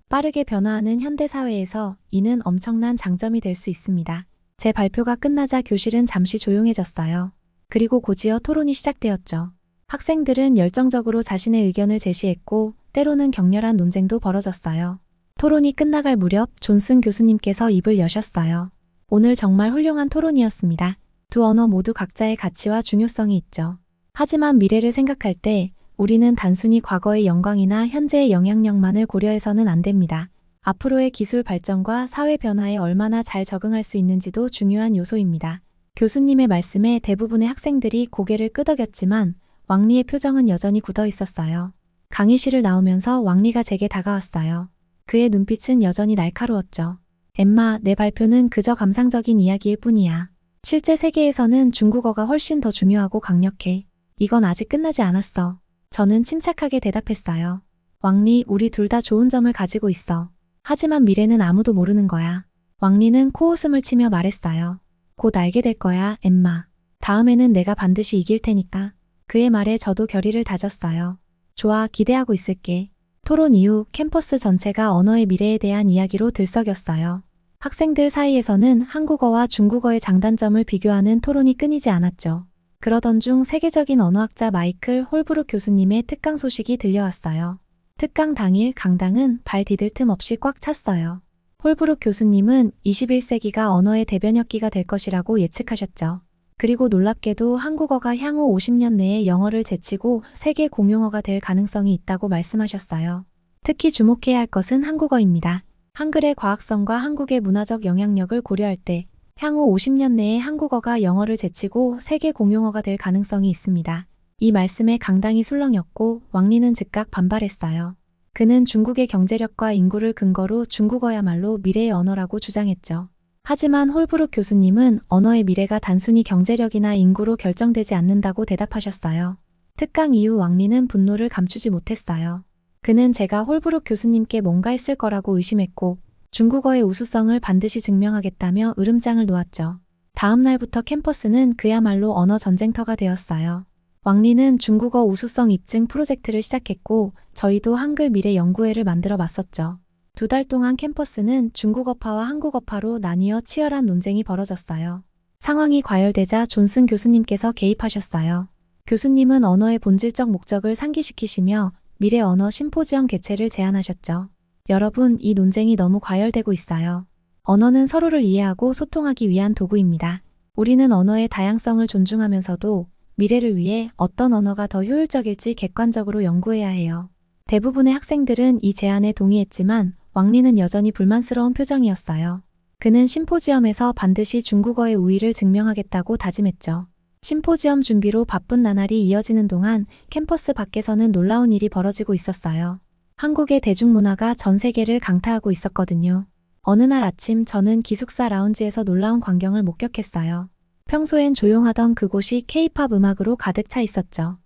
빠르게 변화하는 현대 사회에서 이는 엄청난 장점이 될 수 있습니다. 제 발표가 끝나자 교실은 잠시 조용해졌어요. 그리고 곧이어 토론이 시작되었죠. 학생들은 열정적으로 자신의 의견을 제시했고 때로는 격렬한 논쟁도 벌어졌어요. 토론이 끝나갈 무렵 존슨 교수님께서 입을 여셨어요. 오늘 정말 훌륭한 토론이었습니다. 두 언어 모두 각자의 가치와 중요성이 있죠. 하지만 미래를 생각할 때 우리는 단순히 과거의 영광이나 현재의 영향력만을 고려해서는 안 됩니다. 앞으로의 기술 발전과 사회 변화에 얼마나 잘 적응할 수 있는지도 중요한 요소입니다. 교수님의 말씀에 대부분의 학생들이 고개를 끄덕였지만 왕리의 표정은 여전히 굳어 있었어요. 강의실을 나오면서 왕리가 제게 다가왔어요. 그의 눈빛은 여전히 날카로웠죠. 엠마, 내 발표는 그저 감상적인 이야기일 뿐이야. 실제 세계에서는 중국어가 훨씬 더 중요하고 강력해. 이건 아직 끝나지 않았어. 저는 침착하게 대답했어요. 왕리, 우리 둘 다 좋은 점을 가지고 있어. 하지만 미래는 아무도 모르는 거야. 왕리는 코웃음을 치며 말했어요. 곧 알게 될 거야, 엠마. 다음에는 내가 반드시 이길 테니까. 그의 말에 저도 결의를 다졌어요. 좋아, 기대하고 있을게. 토론 이후 캠퍼스 전체가 언어의 미래에 대한 이야기로 들썩였어요. 학생들 사이에서는 한국어와 중국어의 장단점을 비교하는 토론이 끊이지 않았죠. 그러던 중 세계적인 언어학자 마이클 홀브룩 교수님의 특강 소식이 들려왔어요. 특강 당일 강당은 발 디딜 틈 없이 꽉 찼어요. 홀브룩 교수님은 21세기가 언어의 대변혁기가 될 것이라고 예측하셨죠. 그리고 놀랍게도 한국어가 향후 50년 내에 영어를 제치고 세계 공용어가 될 가능성이 있다고 말씀하셨어요. 특히 주목해야 할 것은 한국어입니다. 한글의 과학성과 한국의 문화적 영향력을 고려할 때 향후 50년 내에 한국어가 영어를 제치고 세계 공용어가 될 가능성이 있습니다. 이 말씀에 강당이 술렁였고 왕리는 즉각 반발했어요. 그는 중국의 경제력과 인구를 근거로 중국어야말로 미래의 언어라고 주장했죠. 하지만 홀브룩 교수님은 언어의 미래가 단순히 경제력이나 인구로 결정되지 않는다고 대답하셨어요. 특강 이후 왕리는 분노를 감추지 못했어요. 그는 제가 홀브룩 교수님께 뭔가 했을 거라고 의심했고 중국어의 우수성을 반드시 증명하겠다며 으름장을 놓았죠. 다음 날부터 캠퍼스는 그야말로 언어 전쟁터가 되었어요. 왕리는 중국어 우수성 입증 프로젝트를 시작했고 저희도 한글 미래 연구회를 만들어 맞섰죠. 2달 동안 캠퍼스는 중국어파와 한국어파로 나뉘어 치열한 논쟁이 벌어졌어요. 상황이 과열되자 존슨 교수님께서 개입하셨어요. 교수님은 언어의 본질적 목적을 상기시키시며 미래 언어 심포지엄 개최를 제안하셨죠. 여러분, 이 논쟁이 너무 과열되고 있어요. 언어는 서로를 이해하고 소통하기 위한 도구입니다. 우리는 언어의 다양성을 존중하면서도 미래를 위해 어떤 언어가 더 효율적일지 객관적으로 연구해야 해요. 대부분의 학생들은 이 제안에 동의했지만 왕리는 여전히 불만스러운 표정이었어요. 그는 심포지엄에서 반드시 중국어의 우위를 증명하겠다고 다짐했죠. 심포지엄 준비로 바쁜 나날이 이어지는 동안 캠퍼스 밖에서는 놀라운 일이 벌어지고 있었어요. 한국의 대중문화가 전 세계를 강타하고 있었거든요. 어느 날 아침 저는 기숙사 라운지에서 놀라운 광경을 목격했어요. 평소엔 조용하던 그곳이 K-팝 음악으로 가득 차 있었죠.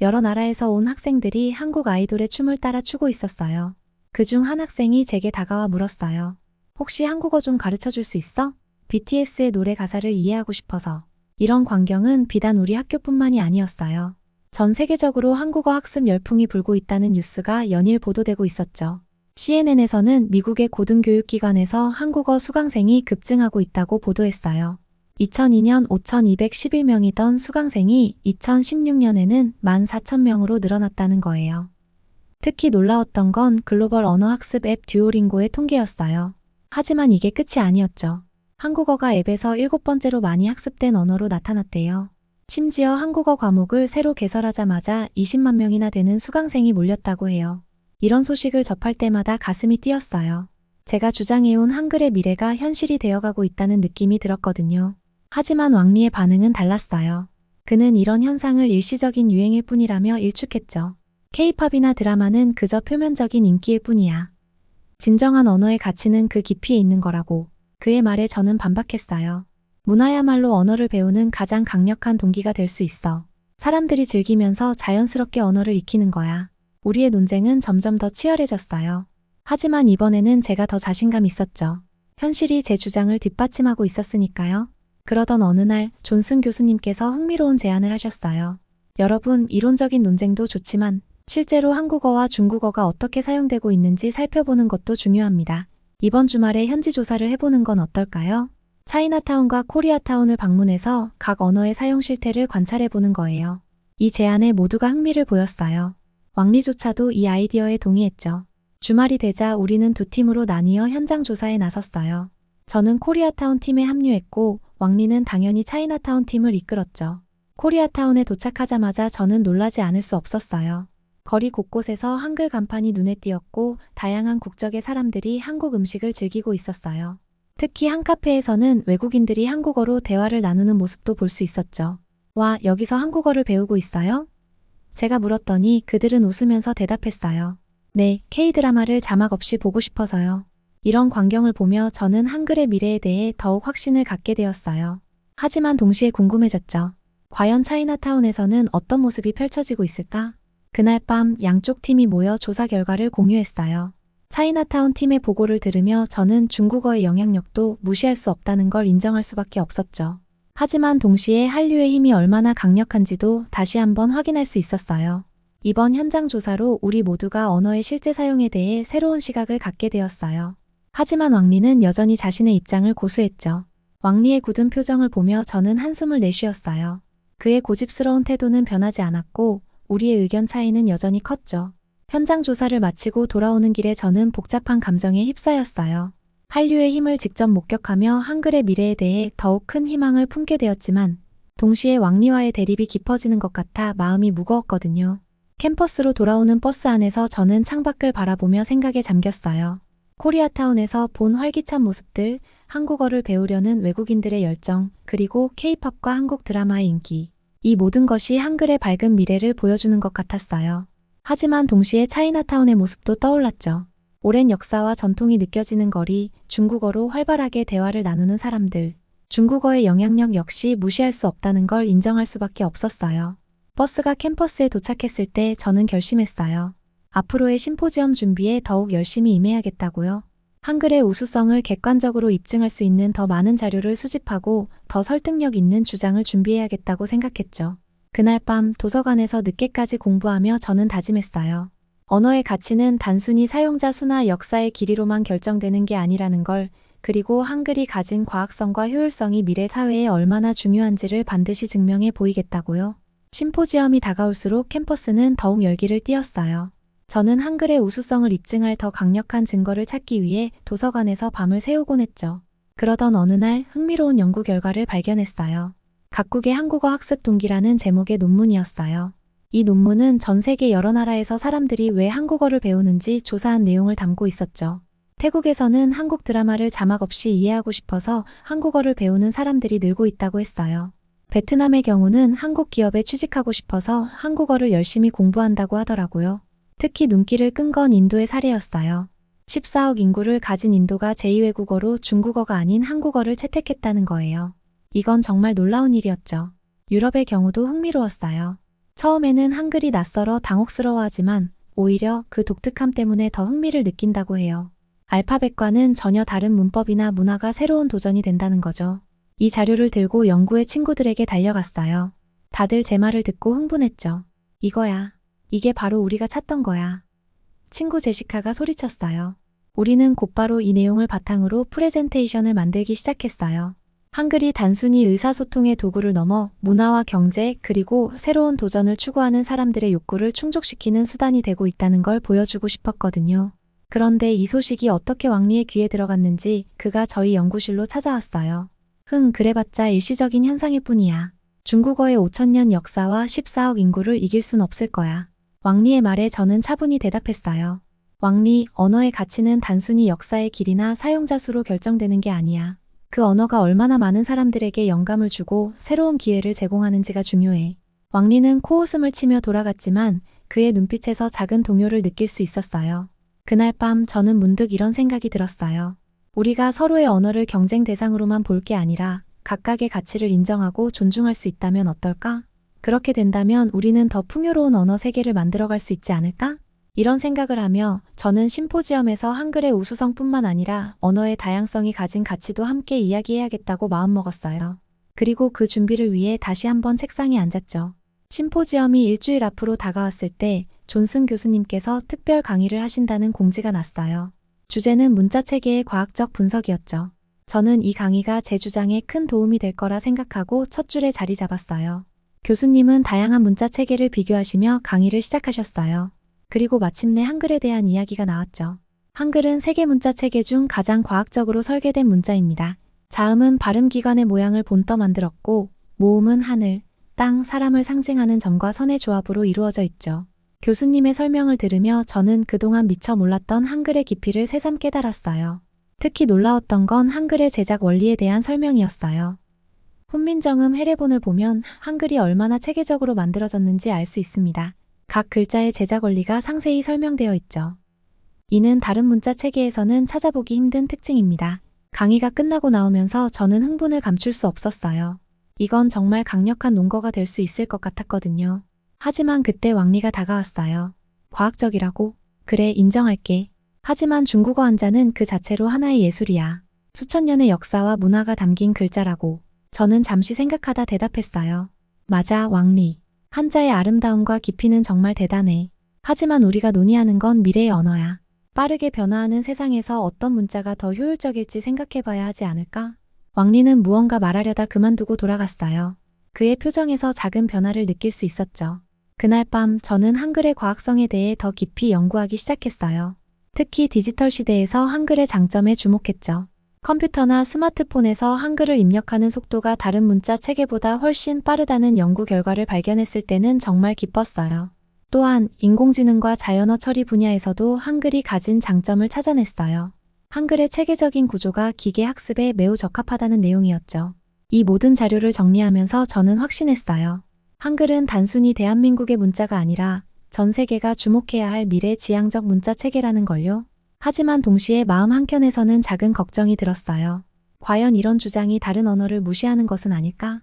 여러 나라에서 온 학생들이 한국 아이돌의 춤을 따라 추고 있었어요. 그중 한 학생이 제게 다가와 물었어요. 혹시 한국어 좀 가르쳐 줄 수 있어? BTS의 노래 가사를 이해하고 싶어서. 이런 광경은 비단 우리 학교뿐만이 아니었어요. 전 세계적으로 한국어 학습 열풍이 불고 있다는 뉴스가 연일 보도되고 있었죠. CNN에서는 미국의 고등교육기관에서 한국어 수강생이 급증하고 있다고 보도했어요. 2002년 5,211명이던 수강생이 2016년에는 14,000명으로 늘어났다는 거예요. 특히 놀라웠던 건 글로벌 언어학습 앱 듀오링고의 통계였어요. 하지만 이게 끝이 아니었죠. 한국어가 앱에서 7번째로 많이 학습된 언어로 나타났대요. 심지어 한국어 과목을 새로 개설하자마자 20만 명이나 되는 수강생이 몰렸다고 해요. 이런 소식을 접할 때마다 가슴이 뛰었어요. 제가 주장해온 한글의 미래가 현실이 되어가고 있다는 느낌이 들었거든요. 하지만 왕리의 반응은 달랐어요. 그는 이런 현상을 일시적인 유행일 뿐이라며 일축했죠. K-팝이나 드라마는 그저 표면적인 인기일 뿐이야. 진정한 언어의 가치는 그 깊이에 있는 거라고. 그의 말에 저는 반박했어요. 문화야말로 언어를 배우는 가장 강력한 동기가 될 수 있어. 사람들이 즐기면서 자연스럽게 언어를 익히는 거야. 우리의 논쟁은 점점 더 치열해졌어요. 하지만 이번에는 제가 더 자신감 있었죠. 현실이 제 주장을 뒷받침하고 있었으니까요. 그러던 어느 날 존슨 교수님께서 흥미로운 제안을 하셨어요. 여러분, 이론적인 논쟁도 좋지만 실제로 한국어와 중국어가 어떻게 사용되고 있는지 살펴보는 것도 중요합니다. 이번 주말에 현지 조사를 해보는 건 어떨까요? 차이나타운과 코리아타운을 방문해서 각 언어의 사용 실태를 관찰해보는 거예요. 이 제안에 모두가 흥미를 보였어요. 왕리조차도 이 아이디어에 동의했죠. 주말이 되자 우리는 두 팀으로 나뉘어 현장 조사에 나섰어요. 저는 코리아타운 팀에 합류했고 왕리는 당연히 차이나타운 팀을 이끌었죠. 코리아타운에 도착하자마자 저는 놀라지 않을 수 없었어요. 거리 곳곳에서 한글 간판이 눈에 띄었고 다양한 국적의 사람들이 한국 음식을 즐기고 있었어요. 특히 한 카페에서는 외국인들이 한국어로 대화를 나누는 모습도 볼 수 있었죠. 와, 여기서 한국어를 배우고 있어요? 제가 물었더니 그들은 웃으면서 대답했어요. 네, K-드라마를 자막 없이 보고 싶어서요. 이런 광경을 보며 저는 한글의 미래에 대해 더욱 확신을 갖게 되었어요. 하지만 동시에 궁금해졌죠. 과연 차이나타운에서는 어떤 모습이 펼쳐지고 있을까? 그날 밤 양쪽 팀이 모여 조사 결과를 공유했어요. 차이나타운 팀의 보고를 들으며 저는 중국어의 영향력도 무시할 수 없다는 걸 인정할 수밖에 없었죠. 하지만 동시에 한류의 힘이 얼마나 강력한지도 다시 한번 확인할 수 있었어요. 이번 현장 조사로 우리 모두가 언어의 실제 사용에 대해 새로운 시각을 갖게 되었어요. 하지만 왕리는 여전히 자신의 입장을 고수했죠. 왕리의 굳은 표정을 보며 저는 한숨을 내쉬었어요. 그의 고집스러운 태도는 변하지 않았고 우리의 의견 차이는 여전히 컸죠. 현장 조사를 마치고 돌아오는 길에 저는 복잡한 감정에 휩싸였어요. 한류의 힘을 직접 목격하며 한글의 미래에 대해 더욱 큰 희망을 품게 되었지만 동시에 왕리와의 대립이 깊어지는 것 같아 마음이 무거웠거든요. 캠퍼스로 돌아오는 버스 안에서 저는 창밖을 바라보며 생각에 잠겼어요. 코리아타운에서 본 활기찬 모습들, 한국어를 배우려는 외국인들의 열정, 그리고 K-팝과 한국 드라마의 인기. 이 모든 것이 한글의 밝은 미래를 보여주는 것 같았어요. 하지만 동시에 차이나타운의 모습도 떠올랐죠. 오랜 역사와 전통이 느껴지는 거리, 중국어로 활발하게 대화를 나누는 사람들. 중국어의 영향력 역시 무시할 수 없다는 걸 인정할 수밖에 없었어요. 버스가 캠퍼스에 도착했을 때 저는 결심했어요. 앞으로의 심포지엄 준비에 더욱 열심히 임해야겠다고요. 한글의 우수성을 객관적으로 입증할 수 있는 더 많은 자료를 수집하고 더 설득력 있는 주장을 준비해야겠다고 생각했죠. 그날 밤 도서관에서 늦게까지 공부하며 저는 다짐했어요. 언어의 가치는 단순히 사용자 수나 역사의 길이로만 결정되는 게 아니라는 걸, 그리고 한글이 가진 과학성과 효율성이 미래 사회에 얼마나 중요한지를 반드시 증명해 보이겠다고요. 심포지엄이 다가올수록 캠퍼스는 더욱 열기를 띠었어요. 저는 한글의 우수성을 입증할 더 강력한 증거를 찾기 위해 도서관에서 밤을 새우곤 했죠. 그러던 어느 날 흥미로운 연구 결과를 발견했어요. 각국의 한국어 학습 동기라는 제목의 논문이었어요. 이 논문은 전 세계 여러 나라에서 사람들이 왜 한국어를 배우는지 조사한 내용을 담고 있었죠. 태국에서는 한국 드라마를 자막 없이 이해하고 싶어서 한국어를 배우는 사람들이 늘고 있다고 했어요. 베트남의 경우는 한국 기업에 취직하고 싶어서 한국어를 열심히 공부한다고 하더라고요. 특히 눈길을 끈 건 인도의 사례였어요. 14억 인구를 가진 인도가 제2외국어로 중국어가 아닌 한국어를 채택했다는 거예요. 이건 정말 놀라운 일이었죠. 유럽의 경우도 흥미로웠어요. 처음에는 한글이 낯설어 당혹스러워하지만 오히려 그 독특함 때문에 더 흥미를 느낀다고 해요. 알파벳과는 전혀 다른 문법이나 문화가 새로운 도전이 된다는 거죠. 이 자료를 들고 영구의 친구들에게 달려갔어요. 다들 제 말을 듣고 흥분했죠. 이거야. 이게 바로 우리가 찾던 거야. 친구 제시카가 소리쳤어요. 우리는 곧바로 이 내용을 바탕으로 프레젠테이션을 만들기 시작했어요. 한글이 단순히 의사소통의 도구를 넘어 문화와 경제, 그리고 새로운 도전을 추구하는 사람들의 욕구를 충족시키는 수단이 되고 있다는 걸 보여주고 싶었거든요. 그런데 이 소식이 어떻게 왕리의 귀에 들어갔는지 그가 저희 연구실로 찾아왔어요. 그래봤자 일시적인 현상일 뿐이야. 중국어의 5,000년 역사와 14억 인구를 이길 순 없을 거야. 왕리의 말에 저는 차분히 대답했어요. 왕리, 언어의 가치는 단순히 역사의 길이나 사용자 수로 결정되는 게 아니야. 그 언어가 얼마나 많은 사람들에게 영감을 주고 새로운 기회를 제공하는지가 중요해. 왕리는 코웃음을 치며 돌아갔지만 그의 눈빛에서 작은 동요를 느낄 수 있었어요. 그날 밤 저는 문득 이런 생각이 들었어요. 우리가 서로의 언어를 경쟁 대상으로만 볼 게 아니라 각각의 가치를 인정하고 존중할 수 있다면 어떨까? 그렇게 된다면 우리는 더 풍요로운 언어 세계를 만들어갈 수 있지 않을까? 이런 생각을 하며 저는 심포지엄에서 한글의 우수성뿐만 아니라 언어의 다양성이 가진 가치도 함께 이야기해야겠다고 마음먹었어요. 그리고 그 준비를 위해 다시 한번 책상에 앉았죠. 심포지엄이 일주일 앞으로 다가왔을 때 존슨 교수님께서 특별 강의를 하신다는 공지가 났어요. 주제는 문자 체계의 과학적 분석이었죠. 저는 이 강의가 제 주장에 큰 도움이 될 거라 생각하고 첫 줄에 자리 잡았어요. 교수님은 다양한 문자 체계를 비교하시며 강의를 시작하셨어요. 그리고 마침내 한글에 대한 이야기가 나왔죠. 한글은 세계 문자 체계 중 가장 과학적으로 설계된 문자입니다. 자음은 발음기관의 모양을 본떠 만들었고, 모음은 하늘, 땅, 사람을 상징하는 점과 선의 조합으로 이루어져 있죠. 교수님의 설명을 들으며 저는 그동안 미처 몰랐던 한글의 깊이를 새삼 깨달았어요. 특히 놀라웠던 건 한글의 제작 원리에 대한 설명이었어요. 훈민정음 해례본을 보면 한글이 얼마나 체계적으로 만들어졌는지 알 수 있습니다. 각 글자의 제작 원리가 상세히 설명되어 있죠. 이는 다른 문자 체계에서는 찾아보기 힘든 특징입니다. 강의가 끝나고 나오면서 저는 흥분을 감출 수 없었어요. 이건 정말 강력한 논거가 될 수 있을 것 같았거든요. 하지만 그때 왕리가 다가왔어요. 과학적이라고? 그래, 인정할게. 하지만 중국어 한자는 그 자체로 하나의 예술이야. 수천 년의 역사와 문화가 담긴 글자라고. 저는 잠시 생각하다 대답했어요. 맞아, 왕리. 한자의 아름다움과 깊이는 정말 대단해. 하지만 우리가 논의하는 건 미래의 언어야. 빠르게 변화하는 세상에서 어떤 문자가 더 효율적일지 생각해봐야 하지 않을까? 왕리는 무언가 말하려다 그만두고 돌아갔어요. 그의 표정에서 작은 변화를 느낄 수 있었죠. 그날 밤 저는 한글의 과학성에 대해 더 깊이 연구하기 시작했어요. 특히 디지털 시대에서 한글의 장점에 주목했죠. 컴퓨터나 스마트폰에서 한글을 입력하는 속도가 다른 문자 체계보다 훨씬 빠르다는 연구 결과를 발견했을 때는 정말 기뻤어요. 또한 인공지능과 자연어 처리 분야에서도 한글이 가진 장점을 찾아냈어요. 한글의 체계적인 구조가 기계 학습에 매우 적합하다는 내용이었죠. 이 모든 자료를 정리하면서 저는 확신했어요. 한글은 단순히 대한민국의 문자가 아니라 전 세계가 주목해야 할 미래 지향적 문자 체계라는 걸요. 하지만 동시에 마음 한켠에서는 작은 걱정이 들었어요. 과연 이런 주장이 다른 언어를 무시하는 것은 아닐까?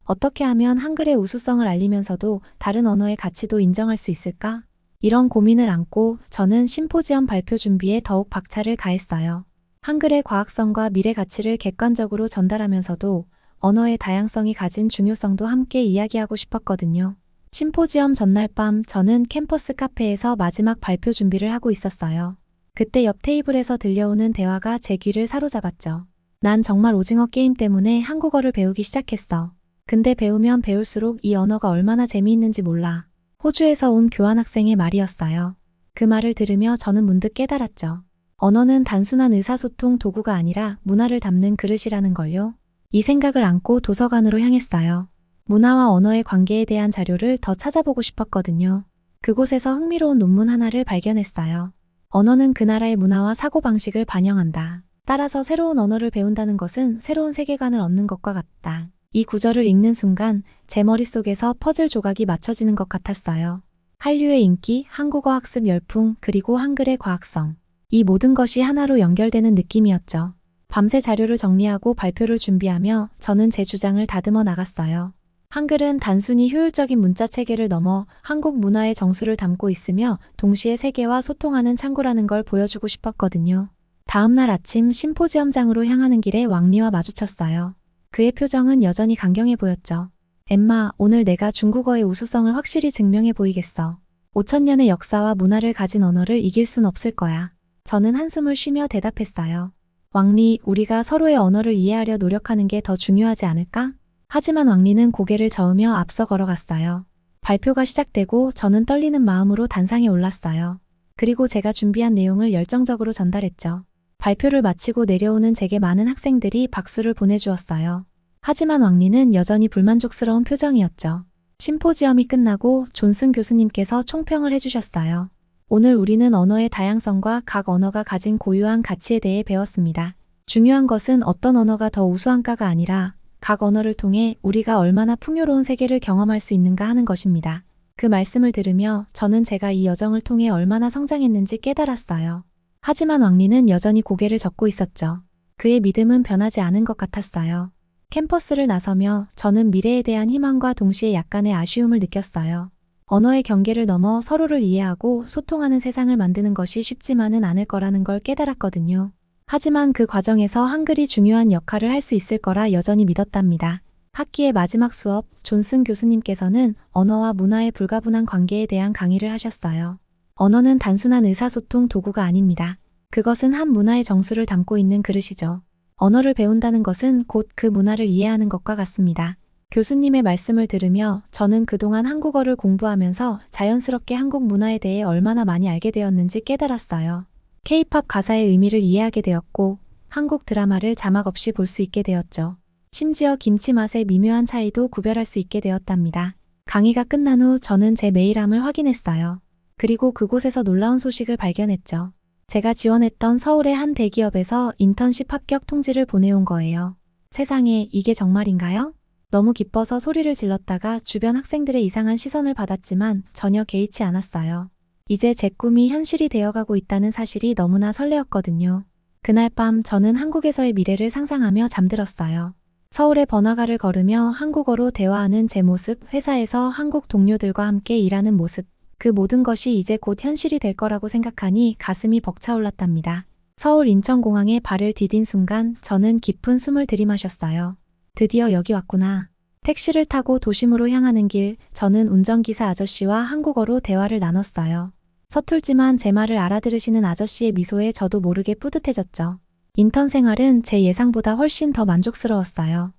어떻게 하면 한글의 우수성을 알리면서도 다른 언어의 가치도 인정할 수 있을까? 이런 고민을 안고 저는 심포지엄 발표 준비에 더욱 박차를 가했어요. 한글의 과학성과 미래 가치를 객관적으로 전달하면서도 언어의 다양성이 가진 중요성도 함께 이야기하고 싶었거든요. 심포지엄 전날 밤 저는 캠퍼스 카페에서 마지막 발표 준비를 하고 있었어요. 그때 옆 테이블에서 들려오는 대화가 제 귀를 사로잡았죠. 난 정말 오징어 게임 때문에 한국어를 배우기 시작했어. 근데 배우면 배울수록 이 언어가 얼마나 재미있는지 몰라. 호주에서 온 교환학생의 말이었어요. 그 말을 들으며 저는 문득 깨달았죠. 언어는 단순한 의사소통 도구가 아니라 문화를 담는 그릇이라는 걸요. 이 생각을 안고 도서관으로 향했어요. 문화와 언어의 관계에 대한 자료를 더 찾아보고 싶었거든요. 그곳에서 흥미로운 논문 하나를 발견했어요. 언어는 그 나라의 문화와 사고방식을 반영한다. 따라서 새로운 언어를 배운다는 것은 새로운 세계관을 얻는 것과 같다. 이 구절을 읽는 순간 제 머릿속에서 퍼즐 조각이 맞춰지는 것 같았어요. 한류의 인기, 한국어 학습 열풍, 그리고 한글의 과학성. 이 모든 것이 하나로 연결되는 느낌이었죠. 밤새 자료를 정리하고 발표를 준비하며 저는 제 주장을 다듬어 나갔어요. 한글은 단순히 효율적인 문자 체계를 넘어 한국 문화의 정수를 담고 있으며 동시에 세계와 소통하는 창구라는 걸 보여주고 싶었거든요. 다음날 아침 심포지엄장으로 향하는 길에 왕리와 마주쳤어요. 그의 표정은 여전히 강경해 보였죠. 엠마, 오늘 내가 중국어의 우수성을 확실히 증명해 보이겠어. 5,000년의 역사와 문화를 가진 언어를 이길 순 없을 거야. 저는 한숨을 쉬며 대답했어요. 왕리, 우리가 서로의 언어를 이해하려 노력하는 게 더 중요하지 않을까? 하지만 왕리는 고개를 저으며 앞서 걸어갔어요. 발표가 시작되고 저는 떨리는 마음으로 단상에 올랐어요. 그리고 제가 준비한 내용을 열정적으로 전달했죠. 발표를 마치고 내려오는 제게 많은 학생들이 박수를 보내주었어요. 하지만 왕리는 여전히 불만족스러운 표정이었죠. 심포지엄이 끝나고 존슨 교수님께서 총평을 해주셨어요. 오늘 우리는 언어의 다양성과 각 언어가 가진 고유한 가치에 대해 배웠습니다. 중요한 것은 어떤 언어가 더 우수한가가 아니라 각 언어를 통해 우리가 얼마나 풍요로운 세계를 경험할 수 있는가 하는 것입니다. 그 말씀을 들으며 저는 제가 이 여정을 통해 얼마나 성장했는지 깨달았어요. 하지만 왕리는 여전히 고개를 젓고 있었죠. 그의 믿음은 변하지 않은 것 같았어요. 캠퍼스를 나서며 저는 미래에 대한 희망과 동시에 약간의 아쉬움을 느꼈어요. 언어의 경계를 넘어 서로를 이해하고 소통하는 세상을 만드는 것이 쉽지만은 않을 거라는 걸 깨달았거든요. 하지만 그 과정에서 한글이 중요한 역할을 할 수 있을 거라 여전히 믿었답니다. 학기의 마지막 수업, 존슨 교수님께서는 언어와 문화의 불가분한 관계에 대한 강의를 하셨어요. 언어는 단순한 의사소통 도구가 아닙니다. 그것은 한 문화의 정수를 담고 있는 그릇이죠. 언어를 배운다는 것은 곧 그 문화를 이해하는 것과 같습니다. 교수님의 말씀을 들으며 저는 그동안 한국어를 공부하면서 자연스럽게 한국 문화에 대해 얼마나 많이 알게 되었는지 깨달았어요. K-팝 가사의 의미를 이해하게 되었고 한국 드라마를 자막 없이 볼 수 있게 되었죠. 심지어 김치 맛의 미묘한 차이도 구별할 수 있게 되었답니다. 강의가 끝난 후 저는 제 메일함을 확인했어요. 그리고 그곳에서 놀라운 소식을 발견했죠. 제가 지원했던 서울의 한 대기업에서 인턴십 합격 통지를 보내온 거예요. 세상에, 이게 정말인가요? 너무 기뻐서 소리를 질렀다가 주변 학생들의 이상한 시선을 받았지만 전혀 개의치 않았어요. 이제 제 꿈이 현실이 되어가고 있다는 사실이 너무나 설레었거든요. 그날 밤 저는 한국에서의 미래를 상상하며 잠들었어요. 서울의 번화가를 걸으며 한국어로 대화하는 제 모습, 회사에서 한국 동료들과 함께 일하는 모습, 그 모든 것이 이제 곧 현실이 될 거라고 생각하니 가슴이 벅차올랐답니다. 서울 인천공항에 발을 디딘 순간 저는 깊은 숨을 들이마셨어요. 드디어 여기 왔구나. 택시를 타고 도심으로 향하는 길, 저는 운전기사 아저씨와 한국어로 대화를 나눴어요. 서툴지만 제 말을 알아들으시는 아저씨의 미소에 저도 모르게 뿌듯해졌죠. 인턴 생활은 제 예상보다 훨씬 더 만족스러웠어요.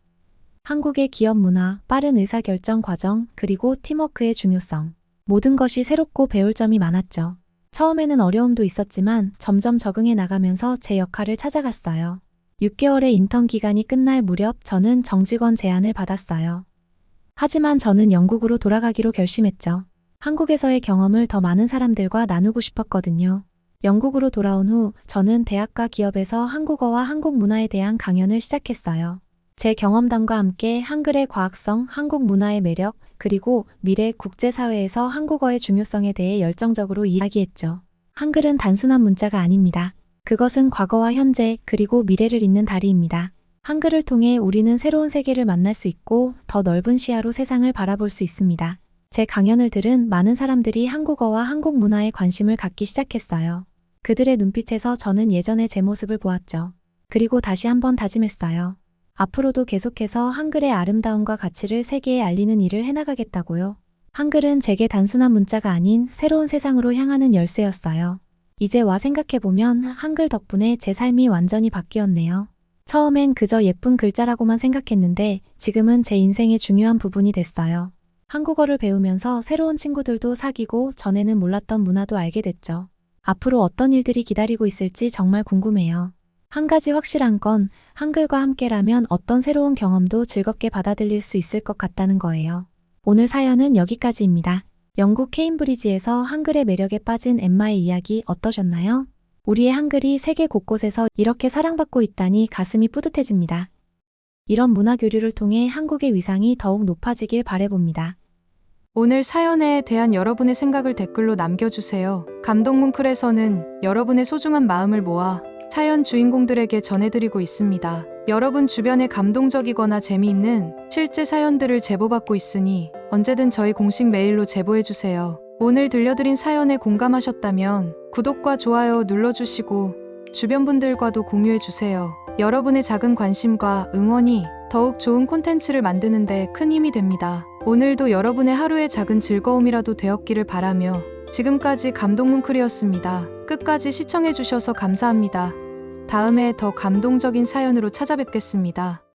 한국의 기업 문화, 빠른 의사결정 과정, 그리고 팀워크의 중요성. 모든 것이 새롭고 배울 점이 많았죠. 처음에는 어려움도 있었지만 점점 적응해 나가면서 제 역할을 찾아갔어요. 6개월의 인턴 기간이 끝날 무렵 저는 정직원 제안을 받았어요. 하지만 저는 영국으로 돌아가기로 결심했죠. 한국에서의 경험을 더 많은 사람들과 나누고 싶었거든요. 영국으로 돌아온 후 저는 대학과 기업에서 한국어와 한국 문화에 대한 강연을 시작했어요. 제 경험담과 함께 한글의 과학성, 한국 문화의 매력, 그리고 미래 국제사회에서 한국어의 중요성에 대해 열정적으로 이야기했죠. 한글은 단순한 문자가 아닙니다. 그것은 과거와 현재, 그리고 미래를 잇는 다리입니다. 한글을 통해 우리는 새로운 세계를 만날 수 있고 더 넓은 시야로 세상을 바라볼 수 있습니다. 제 강연을 들은 많은 사람들이 한국어와 한국 문화에 관심을 갖기 시작했어요. 그들의 눈빛에서 저는 예전의 제 모습을 보았죠. 그리고 다시 한번 다짐했어요. 앞으로도 계속해서 한글의 아름다움과 가치를 세계에 알리는 일을 해나가겠다고요. 한글은 제게 단순한 문자가 아닌 새로운 세상으로 향하는 열쇠였어요. 이제 와 생각해보면 한글 덕분에 제 삶이 완전히 바뀌었네요. 처음엔 그저 예쁜 글자라고만 생각했는데 지금은 제 인생의 중요한 부분이 됐어요. 한국어를 배우면서 새로운 친구들도 사귀고 전에는 몰랐던 문화도 알게 됐죠. 앞으로 어떤 일들이 기다리고 있을지 정말 궁금해요. 한 가지 확실한 건 한글과 함께라면 어떤 새로운 경험도 즐겁게 받아들일 수 있을 것 같다는 거예요. 오늘 사연은 여기까지입니다. 영국 케임브리지에서 한글의 매력에 빠진 엠마의 이야기 어떠셨나요? 우리의 한글이 세계 곳곳에서 이렇게 사랑받고 있다니 가슴이 뿌듯해집니다. 이런 문화 교류를 통해 한국의 위상이 더욱 높아지길 바라봅니다. 오늘 사연에 대한 여러분의 생각을 댓글로 남겨주세요. 감동뭉클에서는 여러분의 소중한 마음을 모아 사연 주인공들에게 전해드리고 있습니다. 여러분 주변에 감동적이거나 재미있는 실제 사연들을 제보받고 있으니 언제든 저희 공식 메일로 제보해주세요. 오늘 들려드린 사연에 공감하셨다면 구독과 좋아요 눌러주시고 주변 분들과도 공유해주세요. 여러분의 작은 관심과 응원이 더욱 좋은 콘텐츠를 만드는 데 큰 힘이 됩니다. 오늘도 여러분의 하루의 작은 즐거움이라도 되었기를 바라며 지금까지 감동뭉클이었습니다. 끝까지 시청해주셔서 감사합니다. 다음에 더 감동적인 사연으로 찾아뵙겠습니다.